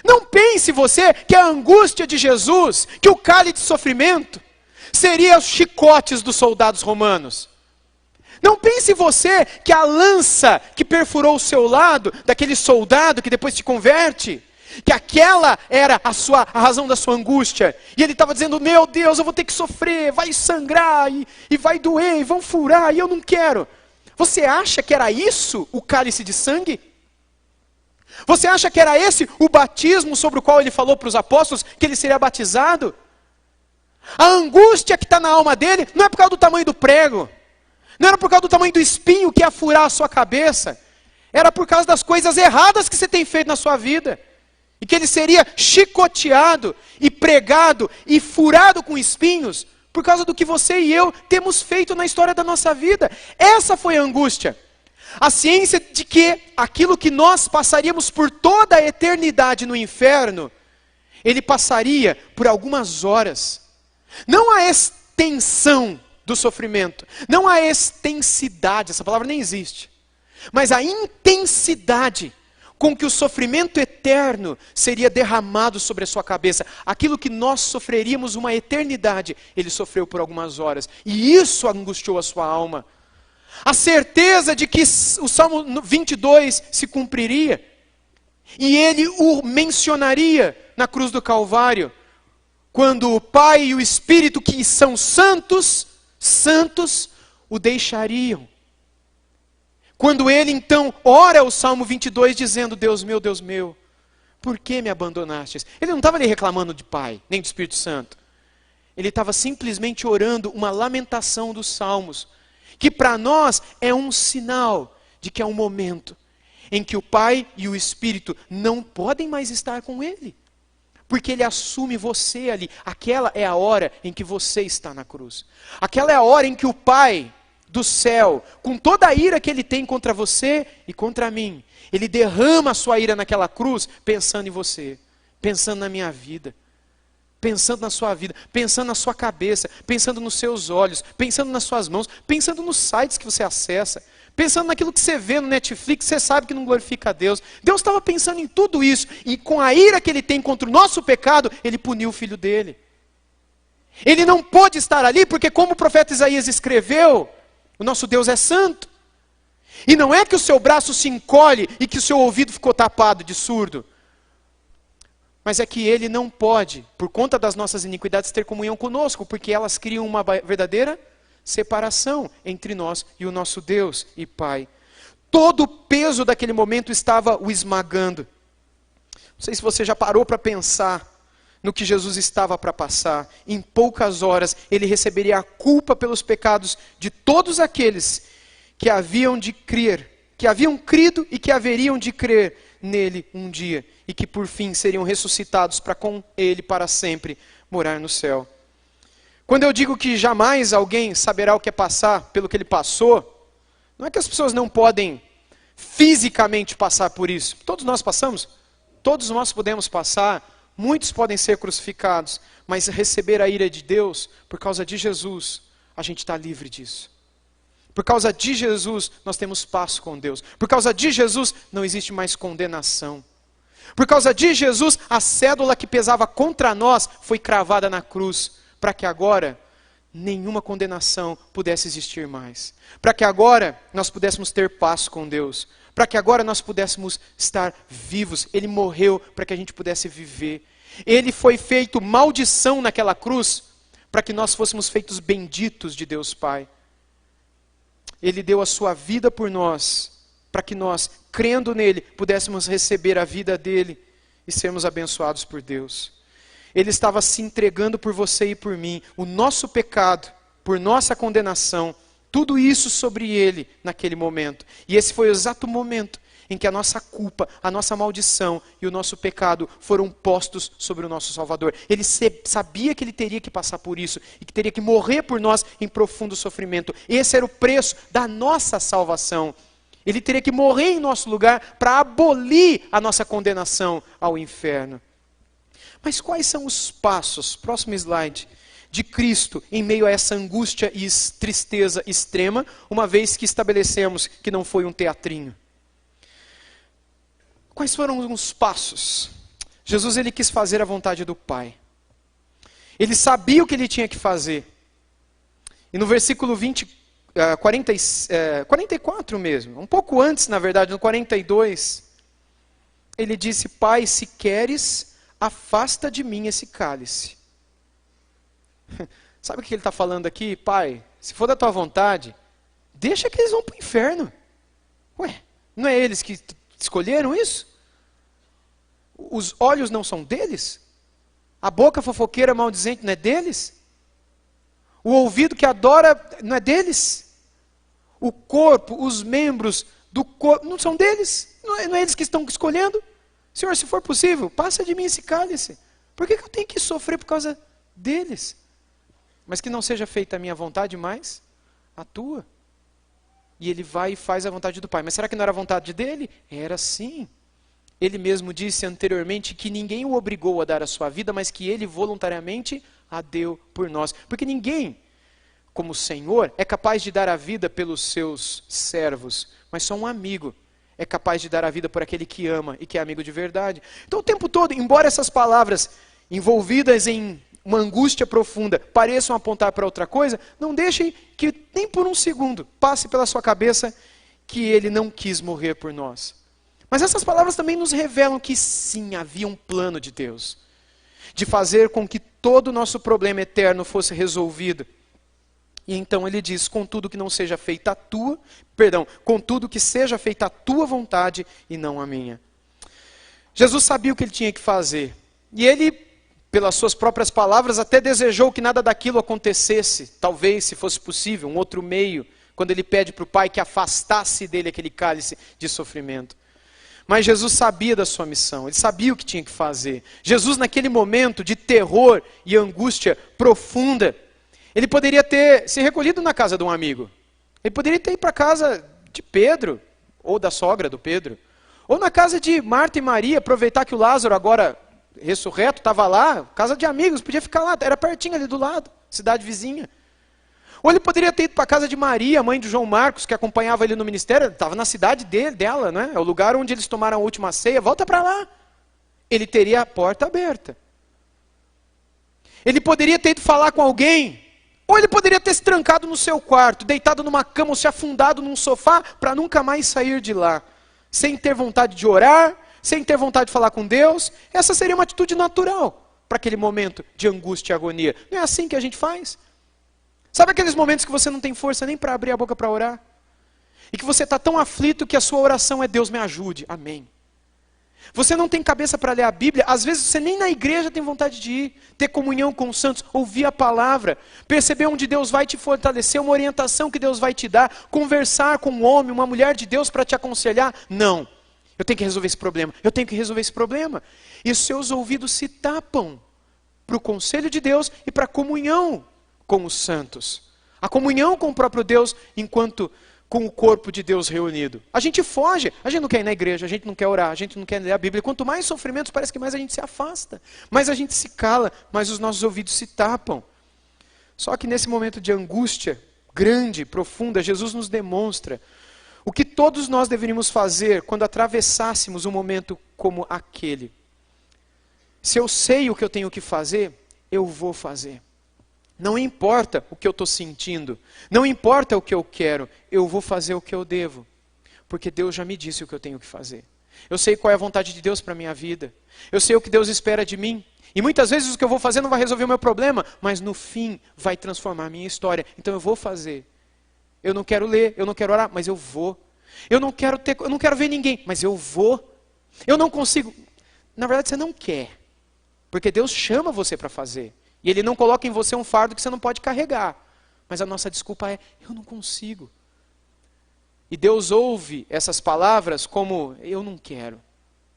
Não pense você que a angústia de Jesus, que o cálice de sofrimento, seria os chicotes dos soldados romanos. Não pense você que a lança que perfurou o seu lado, daquele soldado que depois te converte, que aquela era a razão da sua angústia. E ele estava dizendo, meu Deus, eu vou ter que sofrer, vai sangrar, e vai doer, e vão furar, e eu não quero. Você acha que era isso o cálice de sangue? Você acha que era esse o batismo sobre o qual ele falou para os apóstolos, que ele seria batizado? A angústia que está na alma dele não é por causa do tamanho do prego, não era por causa do tamanho do espinho que ia furar a sua cabeça, era por causa das coisas erradas que você tem feito na sua vida, e que ele seria chicoteado, e pregado, e furado com espinhos, por causa do que você e eu temos feito na história da nossa vida. Essa foi a angústia. A ciência de que aquilo que nós passaríamos por toda a eternidade no inferno, ele passaria por algumas horas. Não a extensão do sofrimento, não a extensidade, essa palavra nem existe, mas a intensidade com que o sofrimento eterno seria derramado sobre a sua cabeça. Aquilo que nós sofreríamos uma eternidade, ele sofreu por algumas horas, e isso angustiou a sua alma. A certeza de que o Salmo 22 se cumpriria, e ele o mencionaria na cruz do Calvário, quando o Pai e o Espírito, que são santos, o deixariam. Quando ele então ora o Salmo 22 dizendo, Deus meu, por que me abandonastes? Ele não estava ali reclamando de Pai, nem do Espírito Santo. Ele estava simplesmente orando uma lamentação dos Salmos, que para nós é um sinal de que é um momento em que o Pai e o Espírito não podem mais estar com ele. Porque ele assume você ali. Aquela é a hora em que você está na cruz. Aquela é a hora em que o Pai do céu, com toda a ira que ele tem contra você e contra mim, ele derrama a sua ira naquela cruz, pensando em você, pensando na minha vida, pensando na sua vida, pensando na sua cabeça, pensando nos seus olhos, pensando nas suas mãos, pensando nos sites que você acessa, pensando naquilo que você vê no Netflix, você sabe que não glorifica a Deus. Deus estava pensando em tudo isso, e com a ira que ele tem contra o nosso pecado, ele puniu o filho dele. Ele não pôde estar ali, porque como o profeta Isaías escreveu, o nosso Deus é santo. E não é que o seu braço se encolhe e que o seu ouvido ficou tapado de surdo, mas é que ele não pode, por conta das nossas iniquidades, ter comunhão conosco, porque elas criam uma verdadeira separação entre nós e o nosso Deus e Pai. Todo o peso daquele momento estava o esmagando. Não sei se você já parou para pensar no que Jesus estava para passar. Em poucas horas ele receberia a culpa pelos pecados de todos aqueles que haviam de crer, que haviam crido e que haveriam de crer nele um dia, e que por fim seriam ressuscitados para com ele para sempre morar no céu. Quando eu digo que jamais alguém saberá o que é passar pelo que ele passou, não é que as pessoas não podem fisicamente passar por isso. Todos nós passamos, todos nós podemos passar, muitos podem ser crucificados, mas receber a ira de Deus por causa de Jesus, a gente está livre disso. Por causa de Jesus, nós temos paz com Deus. Por causa de Jesus, não existe mais condenação. Por causa de Jesus, a cédula que pesava contra nós foi cravada na cruz, para que agora nenhuma condenação pudesse existir mais. Para que agora nós pudéssemos ter paz com Deus. Para que agora nós pudéssemos estar vivos. Ele morreu para que a gente pudesse viver. Ele foi feito maldição naquela cruz, para que nós fôssemos feitos benditos de Deus Pai. Ele deu a sua vida por nós, para que nós, crendo nele, pudéssemos receber a vida dele e sermos abençoados por Deus. Ele estava se entregando por você e por mim, o nosso pecado, por nossa condenação, tudo isso sobre ele naquele momento. E esse foi o exato momento em que a nossa culpa, a nossa maldição e o nosso pecado foram postos sobre o nosso Salvador. Ele sabia que ele teria que passar por isso e que teria que morrer por nós em profundo sofrimento. Esse era o preço da nossa salvação. Ele teria que morrer em nosso lugar para abolir a nossa condenação ao inferno. Mas quais são os passos, próximo slide, de Cristo em meio a essa angústia e tristeza extrema, uma vez que estabelecemos que não foi um teatrinho? Quais foram os passos? Jesus, ele quis fazer a vontade do Pai. Ele sabia o que ele tinha que fazer. E no versículo 44 mesmo, um pouco antes, na verdade, no 42, ele disse: Pai, se queres, afasta de mim esse cálice. Sabe o que ele está falando aqui? Pai, se for da tua vontade, deixa que eles vão para o inferno. Ué, não é eles que escolheram isso? Os olhos não são deles? A boca fofoqueira maldizente não é deles? O ouvido que adora não é deles? O corpo, os membros do corpo não são deles? Não é eles que estão escolhendo? Senhor, se for possível, passa de mim esse cálice. Por que eu tenho que sofrer por causa deles? Mas que não seja feita a minha vontade, mas a tua. E ele vai e faz a vontade do Pai. Mas será que não era a vontade dele? Era sim. Ele mesmo disse anteriormente que ninguém o obrigou a dar a sua vida, mas que ele voluntariamente a deu por nós. Porque ninguém, como o Senhor, é capaz de dar a vida pelos seus servos, mas só um amigo é capaz de dar a vida por aquele que ama e que é amigo de verdade. Então o tempo todo, embora essas palavras envolvidas em uma angústia profunda pareçam apontar para outra coisa, não deixem que nem por um segundo passe pela sua cabeça que ele não quis morrer por nós. Mas essas palavras também nos revelam que sim, havia um plano de Deus, de fazer com que todo o nosso problema eterno fosse resolvido. E então ele diz: contudo que não seja feita a tua, contudo que seja feita a tua vontade e não a minha. Jesus sabia o que ele tinha que fazer. E ele, pelas suas próprias palavras, até desejou que nada daquilo acontecesse. Talvez, se fosse possível, um outro meio, quando ele pede para o Pai que afastasse dele aquele cálice de sofrimento. Mas Jesus sabia da sua missão, ele sabia o que tinha que fazer. Jesus, naquele momento de terror e angústia profunda, ele poderia ter se recolhido na casa de um amigo. Ele poderia ter ido para a casa de Pedro, ou da sogra do Pedro. Ou na casa de Marta e Maria, aproveitar que o Lázaro, agora ressurreto, estava lá. Casa de amigos, podia ficar lá, era pertinho ali do lado, cidade vizinha. Ou ele poderia ter ido para a casa de Maria, mãe de João Marcos, que acompanhava ele no ministério. Estava na cidade dela, né? É o lugar onde eles tomaram a última ceia. Volta para lá. Ele teria a porta aberta. Ele poderia ter ido falar com alguém. Ou ele poderia ter se trancado no seu quarto, deitado numa cama ou se afundado num sofá para nunca mais sair de lá. Sem ter vontade de orar, sem ter vontade de falar com Deus. Essa seria uma atitude natural para aquele momento de angústia e agonia. Não é assim que a gente faz? Sabe aqueles momentos que você não tem força nem para abrir a boca para orar? E que você está tão aflito que a sua oração é: Deus me ajude, amém. Você não tem cabeça para ler a Bíblia, às vezes você nem na igreja tem vontade de ir, ter comunhão com os santos, ouvir a palavra, perceber onde Deus vai te fortalecer, uma orientação que Deus vai te dar, conversar com um homem, uma mulher de Deus para te aconselhar. Não, eu tenho que resolver esse problema, eu tenho que resolver esse problema. E os seus ouvidos se tapam para o conselho de Deus e para a comunhão com os santos. A comunhão com o próprio Deus enquanto com o corpo de Deus reunido. A gente foge, a gente não quer ir na igreja, a gente não quer orar, a gente não quer ler a Bíblia. Quanto mais sofrimentos, parece que mais a gente se afasta, mais a gente se cala, mais os nossos ouvidos se tapam. Só que nesse momento de angústia, grande, profunda. Jesus nos demonstra o que todos nós deveríamos fazer quando atravessássemos um momento como aquele. Se eu sei o que eu tenho que fazer, eu vou fazer. Não importa o que eu estou sentindo, não importa o que eu quero, eu vou fazer o que eu devo. Porque Deus já me disse o que eu tenho que fazer. Eu sei qual é a vontade de Deus para a minha vida. Eu sei o que Deus espera de mim. E muitas vezes o que eu vou fazer não vai resolver o meu problema, mas no fim vai transformar a minha história. Então eu vou fazer. Eu não quero ler, eu não quero orar, mas eu vou. Eu não quero ver ninguém, mas eu vou. Eu não consigo. Na verdade você não quer. Porque Deus chama você para fazer. E Ele não coloca em você um fardo que você não pode carregar. Mas a nossa desculpa é, eu não consigo. E Deus ouve essas palavras como, eu não quero.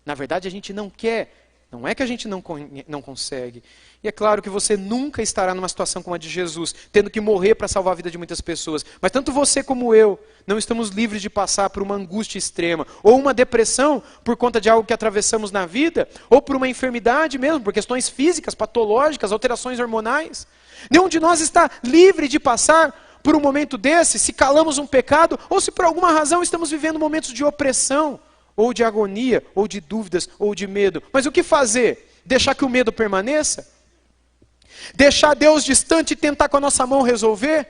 Na verdade a gente não quer. Não é que a gente não consegue. E é claro que você nunca estará numa situação como a de Jesus, tendo que morrer para salvar a vida de muitas pessoas. Mas tanto você como eu, não estamos livres de passar por uma angústia extrema, ou uma depressão por conta de algo que atravessamos na vida, ou por uma enfermidade mesmo, por questões físicas, patológicas, alterações hormonais. Nenhum de nós está livre de passar por um momento desse, se calamos um pecado, ou se por alguma razão estamos vivendo momentos de opressão, ou de agonia, ou de dúvidas, ou de medo. Mas o que fazer? Deixar que o medo permaneça? Deixar Deus distante e tentar com a nossa mão resolver?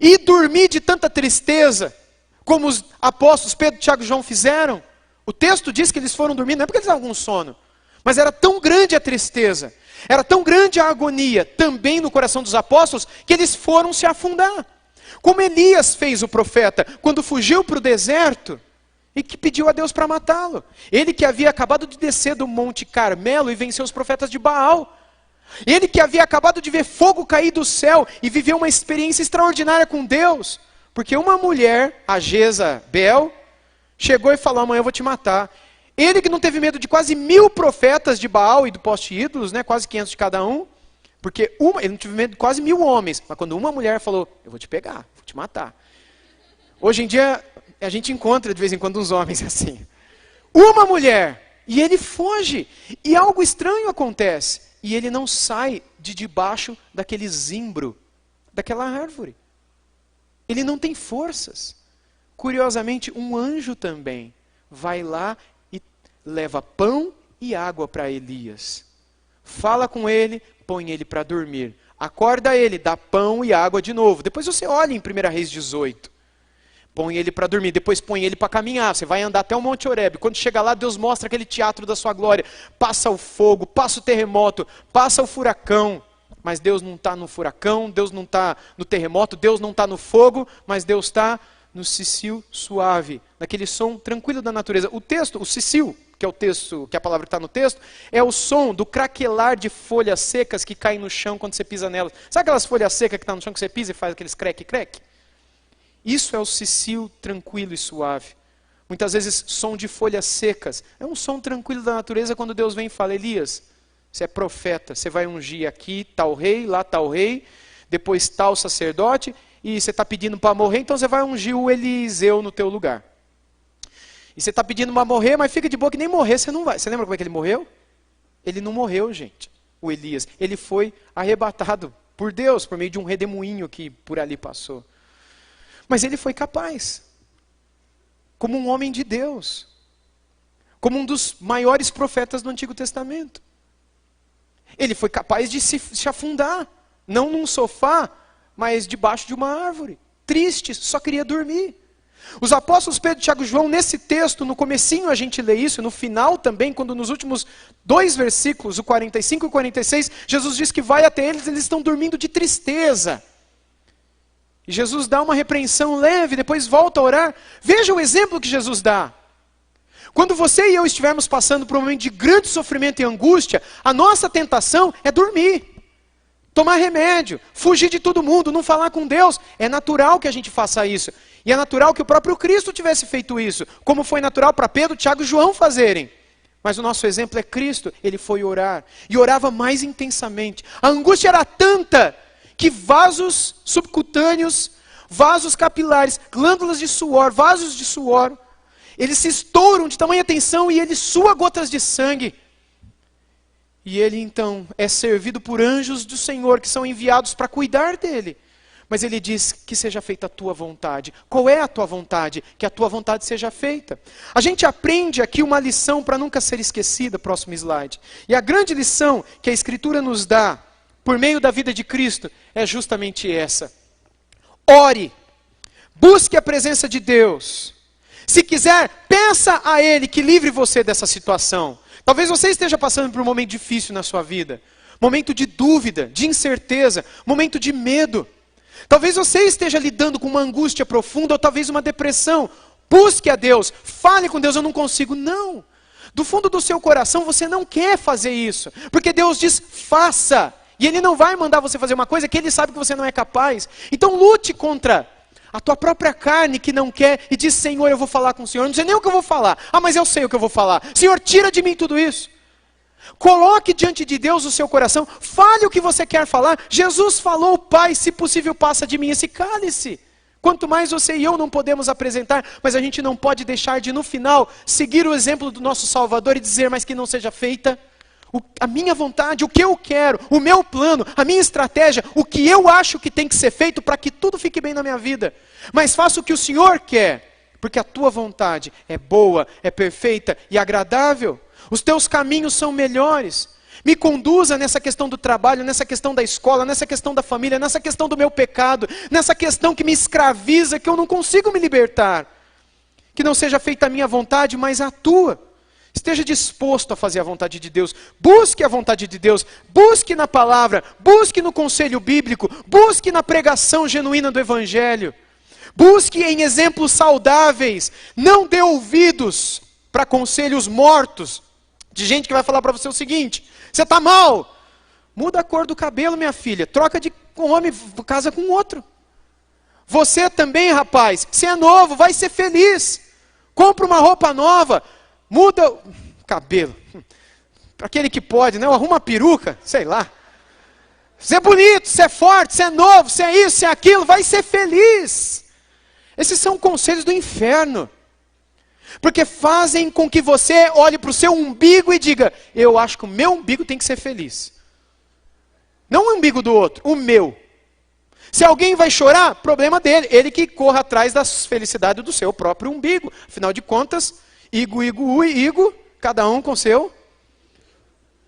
E dormir de tanta tristeza, como os apóstolos Pedro, Tiago e João fizeram? O texto diz que eles foram dormir, não é porque eles estavam com sono, mas era tão grande a tristeza, era tão grande a agonia, também no coração dos apóstolos, que eles foram se afundar. Como Elias fez, o profeta, quando fugiu para o deserto, e que pediu a Deus para matá-lo. Ele que havia acabado de descer do Monte Carmelo e vencer os profetas de Baal. Ele que havia acabado de ver fogo cair do céu e viveu uma experiência extraordinária com Deus. Porque uma mulher, a Jezabel, chegou e falou, amanhã eu vou te matar. Ele que não teve medo de quase 1000 profetas de Baal e do poste ídolos, né, quase 500 de cada um. Porque ele não teve medo de quase 1000 homens. Mas quando uma mulher falou, eu vou te pegar, vou te matar. Hoje em dia, a gente encontra de vez em quando uns homens assim. Uma mulher, e ele foge. E algo estranho acontece. E ele não sai de debaixo daquele zimbro, daquela árvore. Ele não tem forças. Curiosamente, um anjo também vai lá e leva pão e água para Elias. Fala com ele, põe ele para dormir. Acorda ele, dá pão e água de novo. Depois você olha em 1 Reis 18. Põe ele para dormir, depois põe ele para caminhar. Você vai andar até o Monte Horebe. Quando chega lá, Deus mostra aquele teatro da sua glória. Passa o fogo, passa o terremoto, passa o furacão. Mas Deus não está no furacão, Deus não está no terremoto, Deus não está no fogo, mas Deus está no cicio suave, naquele som tranquilo da natureza. O texto, o cicio, que é o texto, que é a palavra que está no texto, é o som do craquelar de folhas secas que caem no chão quando você pisa nelas. Sabe aquelas folhas secas que estão no chão que você pisa e faz aqueles creque-creque? Isso é o cicio tranquilo e suave. Muitas vezes som de folhas secas. É um som tranquilo da natureza quando Deus vem e fala, Elias, você é profeta, você vai ungir aqui tal rei, lá tal rei, depois tal sacerdote, e você está pedindo para morrer, então você vai ungir o Eliseu no teu lugar. E você está pedindo para morrer, mas fica de boa que nem morrer você não vai. Você lembra como é que ele morreu? Ele não morreu, gente, o Elias. Ele foi arrebatado por Deus, por meio de um redemoinho que por ali passou. Mas ele foi capaz, como um homem de Deus, como um dos maiores profetas do Antigo Testamento. Ele foi capaz de se afundar, não num sofá, mas debaixo de uma árvore, triste, só queria dormir. Os apóstolos Pedro, Tiago e João, nesse texto, no comecinho a gente lê isso, no final também, quando nos últimos 2 versículos, o 45 e o 46, Jesus diz que vai até eles estão dormindo de tristeza. E Jesus dá uma repreensão leve, depois volta a orar. Veja o exemplo que Jesus dá. Quando você e eu estivermos passando por um momento de grande sofrimento e angústia, a nossa tentação é dormir, tomar remédio, fugir de todo mundo, não falar com Deus. É natural que a gente faça isso. E é natural que o próprio Cristo tivesse feito isso, como foi natural para Pedro, Tiago e João fazerem. Mas o nosso exemplo é Cristo. Ele foi orar, e orava mais intensamente. A angústia era tanta que vasos subcutâneos, vasos capilares, glândulas de suor, vasos de suor, eles se estouram de tamanha tensão e ele sua gotas de sangue. E ele então é servido por anjos do Senhor que são enviados para cuidar dele. Mas ele diz que seja feita a tua vontade. Qual é a tua vontade? Que a tua vontade seja feita. A gente aprende aqui uma lição para nunca ser esquecida, próximo slide. E a grande lição que a Escritura nos dá, por meio da vida de Cristo, é justamente essa. Ore, busque a presença de Deus. Se quiser, peça a Ele que livre você dessa situação. Talvez você esteja passando por um momento difícil na sua vida. Momento de dúvida, de incerteza, momento de medo. Talvez você esteja lidando com uma angústia profunda ou talvez uma depressão. Busque a Deus, fale com Deus, eu não consigo. Não. Do fundo do seu coração você não quer fazer isso. Porque Deus diz, faça. E Ele não vai mandar você fazer uma coisa que Ele sabe que você não é capaz. Então lute contra a tua própria carne que não quer e diz, Senhor, eu vou falar com o Senhor. Não sei nem o que eu vou falar. Ah, mas eu sei o que eu vou falar. Senhor, tira de mim tudo isso. Coloque diante de Deus o seu coração, fale o que você quer falar. Jesus falou, Pai, se possível passa de mim esse cálice. Quanto mais você e eu não podemos apresentar, mas a gente não pode deixar de no final seguir o exemplo do nosso Salvador e dizer, mas que não seja feita a minha vontade, o que eu quero, o meu plano, a minha estratégia, o que eu acho que tem que ser feito para que tudo fique bem na minha vida. Mas faça o que o Senhor quer, porque a tua vontade é boa, é perfeita e agradável. Os teus caminhos são melhores. Me conduza nessa questão do trabalho, nessa questão da escola, nessa questão da família, nessa questão do meu pecado, nessa questão que me escraviza, que eu não consigo me libertar. Que não seja feita a minha vontade, mas a tua. Esteja disposto a fazer a vontade de Deus. Busque a vontade de Deus. Busque na palavra. Busque no conselho bíblico. Busque na pregação genuína do Evangelho. Busque em exemplos saudáveis. Não dê ouvidos para conselhos mortos. De gente que vai falar para você o seguinte, você está mal, muda a cor do cabelo, minha filha, troca de homem, casa com outro. Você também, rapaz, você é novo, vai ser feliz. Compra uma roupa nova, muda o cabelo. Para aquele que pode, né? Arruma uma peruca, sei lá. Você é bonito, você é forte, você é novo, você é isso, você é aquilo, vai ser feliz. Esses são conselhos do inferno. Porque fazem com que você olhe para o seu umbigo e diga, eu acho que o meu umbigo tem que ser feliz. Não o umbigo do outro, o meu. Se alguém vai chorar, problema dele. Ele que corra atrás da felicidade do seu próprio umbigo. Afinal de contas, igo, cada um com seu.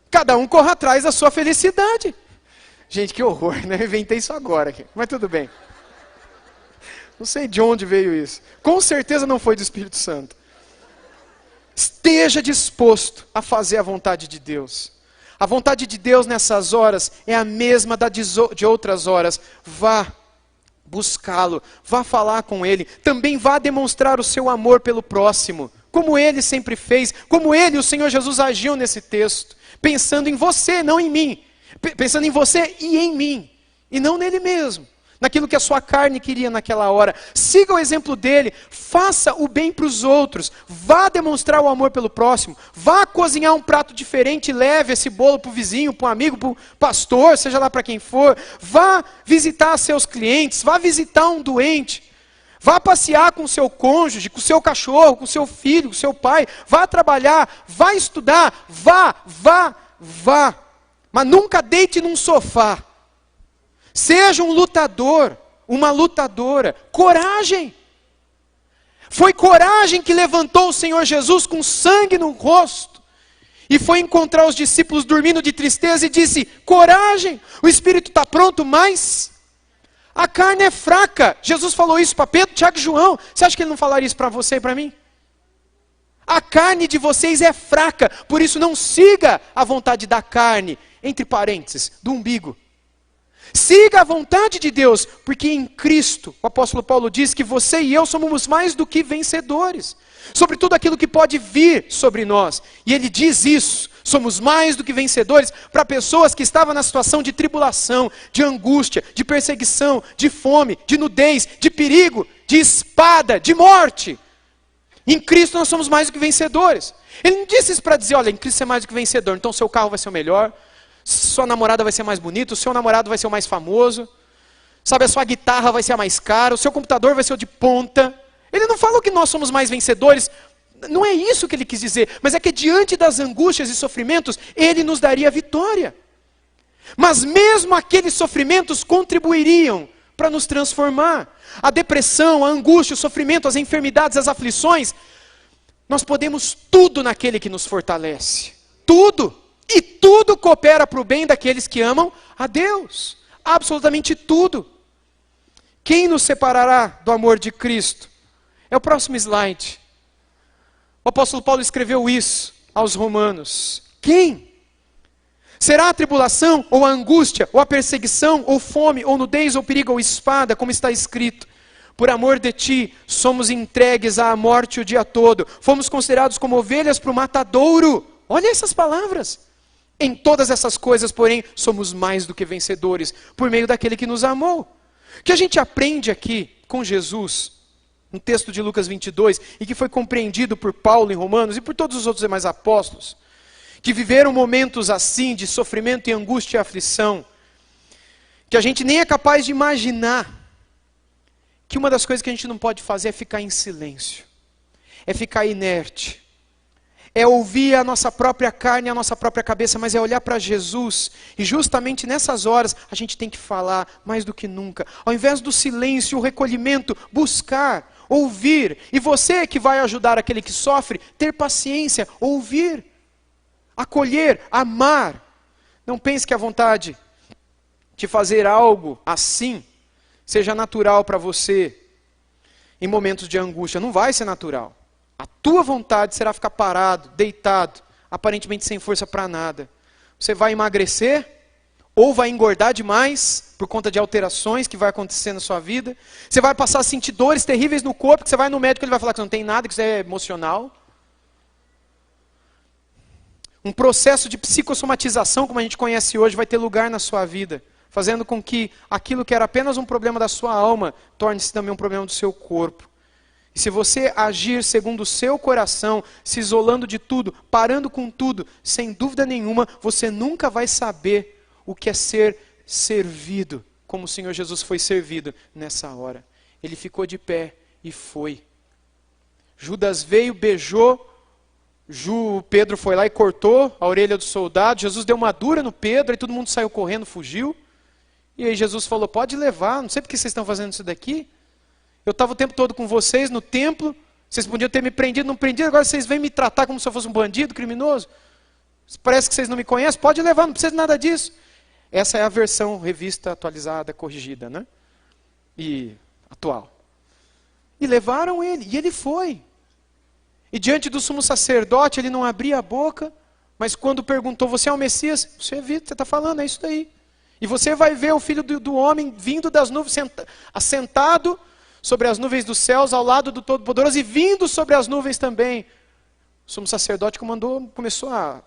Cada um corra atrás da sua felicidade. Gente, que horror, né? Eu inventei isso agora aqui, mas tudo bem. Não sei de onde veio isso. Com certeza não foi do Espírito Santo. Esteja disposto a fazer a vontade de Deus. A vontade de Deus nessas horas é a mesma da de outras horas. Vá buscá-lo, vá falar com Ele. Também vá demonstrar o seu amor pelo próximo, como Ele sempre fez, como Ele, o Senhor Jesus, agiu nesse texto. Pensando em você, não em mim. Pensando em você e em mim, e não nele mesmo. Naquilo que a sua carne queria naquela hora. Siga o exemplo dele, faça o bem para os outros, vá demonstrar o amor pelo próximo, vá cozinhar um prato diferente, leve esse bolo para o vizinho, para o amigo, para o pastor, seja lá para quem for, vá visitar seus clientes, vá visitar um doente, vá passear com o seu cônjuge, com o seu cachorro, com o seu filho, com o seu pai, vá trabalhar, vá estudar, vá, mas nunca deite num sofá. Seja um lutador, uma lutadora. Coragem. Foi coragem que levantou o Senhor Jesus com sangue no rosto. E foi encontrar os discípulos dormindo de tristeza e disse, coragem, o espírito está pronto, mas a carne é fraca. Jesus falou isso para Pedro, Tiago e João. Você acha que ele não falaria isso para você e para mim? A carne de vocês é fraca, por isso não siga a vontade da carne, entre parênteses, do umbigo. Siga a vontade de Deus, porque em Cristo, o apóstolo Paulo diz que você e eu somos mais do que vencedores, sobre tudo aquilo que pode vir sobre nós. E ele diz isso, somos mais do que vencedores para pessoas que estavam na situação de tribulação, de angústia, de perseguição, de fome, de nudez, de perigo, de espada, de morte. Em Cristo nós somos mais do que vencedores. Ele não disse isso para dizer, olha, em Cristo você é mais do que vencedor, então seu carro vai ser o melhor, sua namorada vai ser mais bonita, o seu namorado vai ser o mais famoso, sabe, a sua guitarra vai ser a mais cara, o seu computador vai ser o de ponta. Ele não falou que nós somos mais vencedores, não é isso que ele quis dizer, mas é que diante das angústias e sofrimentos, ele nos daria vitória. Mas mesmo aqueles sofrimentos contribuiriam para nos transformar. A depressão, a angústia, o sofrimento, as enfermidades, as aflições, nós podemos tudo naquele que nos fortalece. Tudo. E tudo coopera para o bem daqueles que amam a Deus. Absolutamente tudo. Quem nos separará do amor de Cristo? É o próximo slide. O apóstolo Paulo escreveu isso aos romanos. Quem? Será a tribulação, ou a angústia, ou a perseguição, ou fome, ou nudez, ou perigo, ou espada, como está escrito? Por amor de ti, somos entregues à morte o dia todo. Fomos considerados como ovelhas para o matadouro. Olha essas palavras. Em todas essas coisas, porém, somos mais do que vencedores, por meio daquele que nos amou. O que a gente aprende aqui com Jesus, no texto de Lucas 22, e que foi compreendido por Paulo em Romanos, e por todos os outros demais apóstolos, que viveram momentos assim, de sofrimento e angústia e aflição, que a gente nem é capaz de imaginar, que uma das coisas que a gente não pode fazer é ficar em silêncio, é ficar inerte, é ouvir a nossa própria carne, a nossa própria cabeça, mas é olhar para Jesus, e justamente nessas horas a gente tem que falar mais do que nunca. Ao invés do silêncio, o recolhimento, buscar, ouvir, e você que vai ajudar aquele que sofre, ter paciência, ouvir, acolher, amar. Não pense que a vontade de fazer algo assim seja natural para você em momentos de angústia. Não vai ser natural. A tua vontade será ficar parado, deitado, aparentemente sem força para nada. Você vai emagrecer ou vai engordar demais por conta de alterações que vai acontecer na sua vida. Você vai passar a sentir dores terríveis no corpo, que você vai no médico e ele vai falar que você não tem nada, que isso é emocional. Um processo de psicossomatização, como a gente conhece hoje, vai ter lugar na sua vida, fazendo com que aquilo que era apenas um problema da sua alma, torne-se também um problema do seu corpo. E se você agir segundo o seu coração, se isolando de tudo, parando com tudo, sem dúvida nenhuma, você nunca vai saber o que é ser servido, como o Senhor Jesus foi servido nessa hora. Ele ficou de pé e foi. Judas veio, beijou, Pedro foi lá e cortou a orelha do soldado, Jesus deu uma dura no Pedro, e todo mundo saiu correndo, fugiu. E aí Jesus falou, pode levar, não sei porque vocês estão fazendo isso daqui. Eu estava o tempo todo com vocês no templo, vocês podiam ter me prendido, não prendido, agora vocês vêm me tratar como se eu fosse um bandido, criminoso. Parece que vocês não me conhecem, pode levar, não precisa de nada disso. Essa é a versão revista, atualizada, corrigida, né? E atual. E levaram ele, e ele foi. E diante do sumo sacerdote, ele não abria a boca, mas quando perguntou, você é o Messias? Você está falando, é isso daí. E você vai ver o Filho do Homem vindo das nuvens, assentado sobre as nuvens dos céus, ao lado do Todo-Poderoso, e vindo sobre as nuvens também. O sumo sacerdote começou a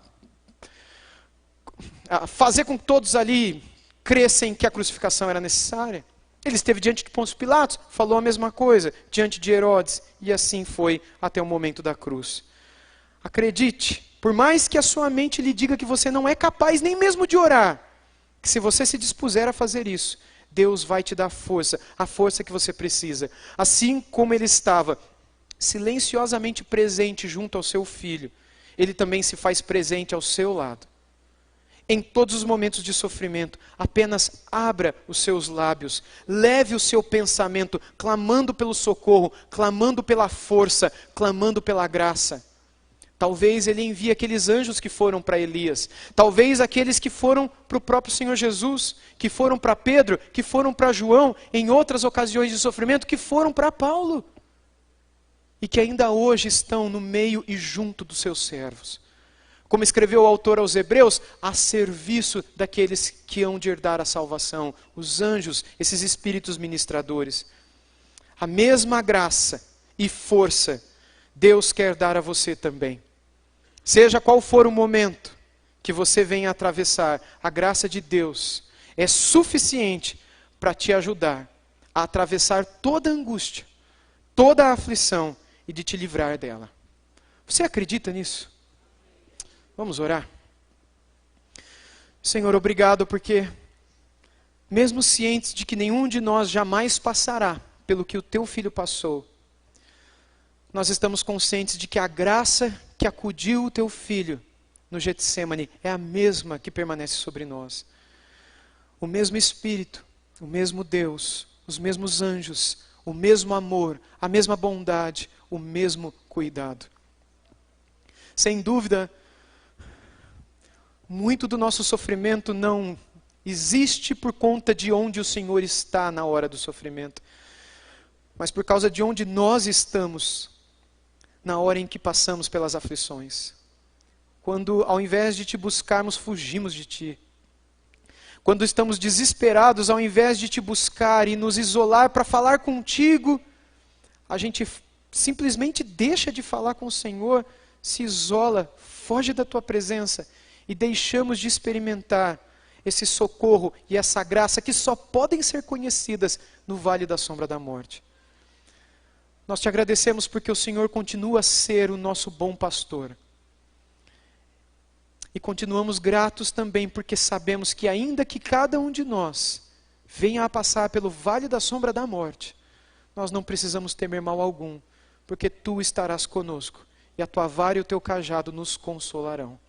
fazer com que todos ali crescem que a crucificação era necessária. Ele esteve diante de Pôncio Pilatos, falou a mesma coisa, diante de Herodes, e assim foi até o momento da cruz. Acredite, por mais que a sua mente lhe diga que você não é capaz nem mesmo de orar, que se você se dispuser a fazer isso, Deus vai te dar força, a força que você precisa. Assim como ele estava silenciosamente presente junto ao seu filho, ele também se faz presente ao seu lado. Em todos os momentos de sofrimento, apenas abra os seus lábios, leve o seu pensamento, clamando pelo socorro, clamando pela força, clamando pela graça. Talvez ele envie aqueles anjos que foram para Elias. Talvez aqueles que foram para o próprio Senhor Jesus, que foram para Pedro, que foram para João, em outras ocasiões de sofrimento, que foram para Paulo. E que ainda hoje estão no meio e junto dos seus servos. Como escreveu o autor aos Hebreus, a serviço daqueles que hão de herdar a salvação. Os anjos, esses espíritos ministradores. A mesma graça e força Deus quer dar a você também. Seja qual for o momento que você venha atravessar, a graça de Deus é suficiente para te ajudar a atravessar toda a angústia, toda a aflição e de te livrar dela. Você acredita nisso? Vamos orar? Senhor, obrigado porque, mesmo cientes de que nenhum de nós jamais passará pelo que o teu filho passou, nós estamos conscientes de que a graça que acudiu o teu filho no Getsêmani é a mesma que permanece sobre nós. O mesmo Espírito, o mesmo Deus, os mesmos anjos, o mesmo amor, a mesma bondade, o mesmo cuidado. Sem dúvida, muito do nosso sofrimento não existe por conta de onde o Senhor está na hora do sofrimento, mas por causa de onde nós estamos na hora em que passamos pelas aflições. Quando, ao invés de te buscarmos, fugimos de ti. Quando estamos desesperados, ao invés de te buscar e nos isolar para falar contigo, a gente simplesmente deixa de falar com o Senhor, se isola, foge da tua presença e deixamos de experimentar esse socorro e essa graça que só podem ser conhecidas no vale da sombra da morte. Nós te agradecemos porque o Senhor continua a ser o nosso bom pastor. E continuamos gratos também porque sabemos que ainda que cada um de nós venha a passar pelo vale da sombra da morte, nós não precisamos temer mal algum, porque tu estarás conosco e a tua vara e o teu cajado nos consolarão.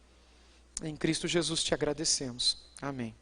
Em Cristo Jesus te agradecemos. Amém.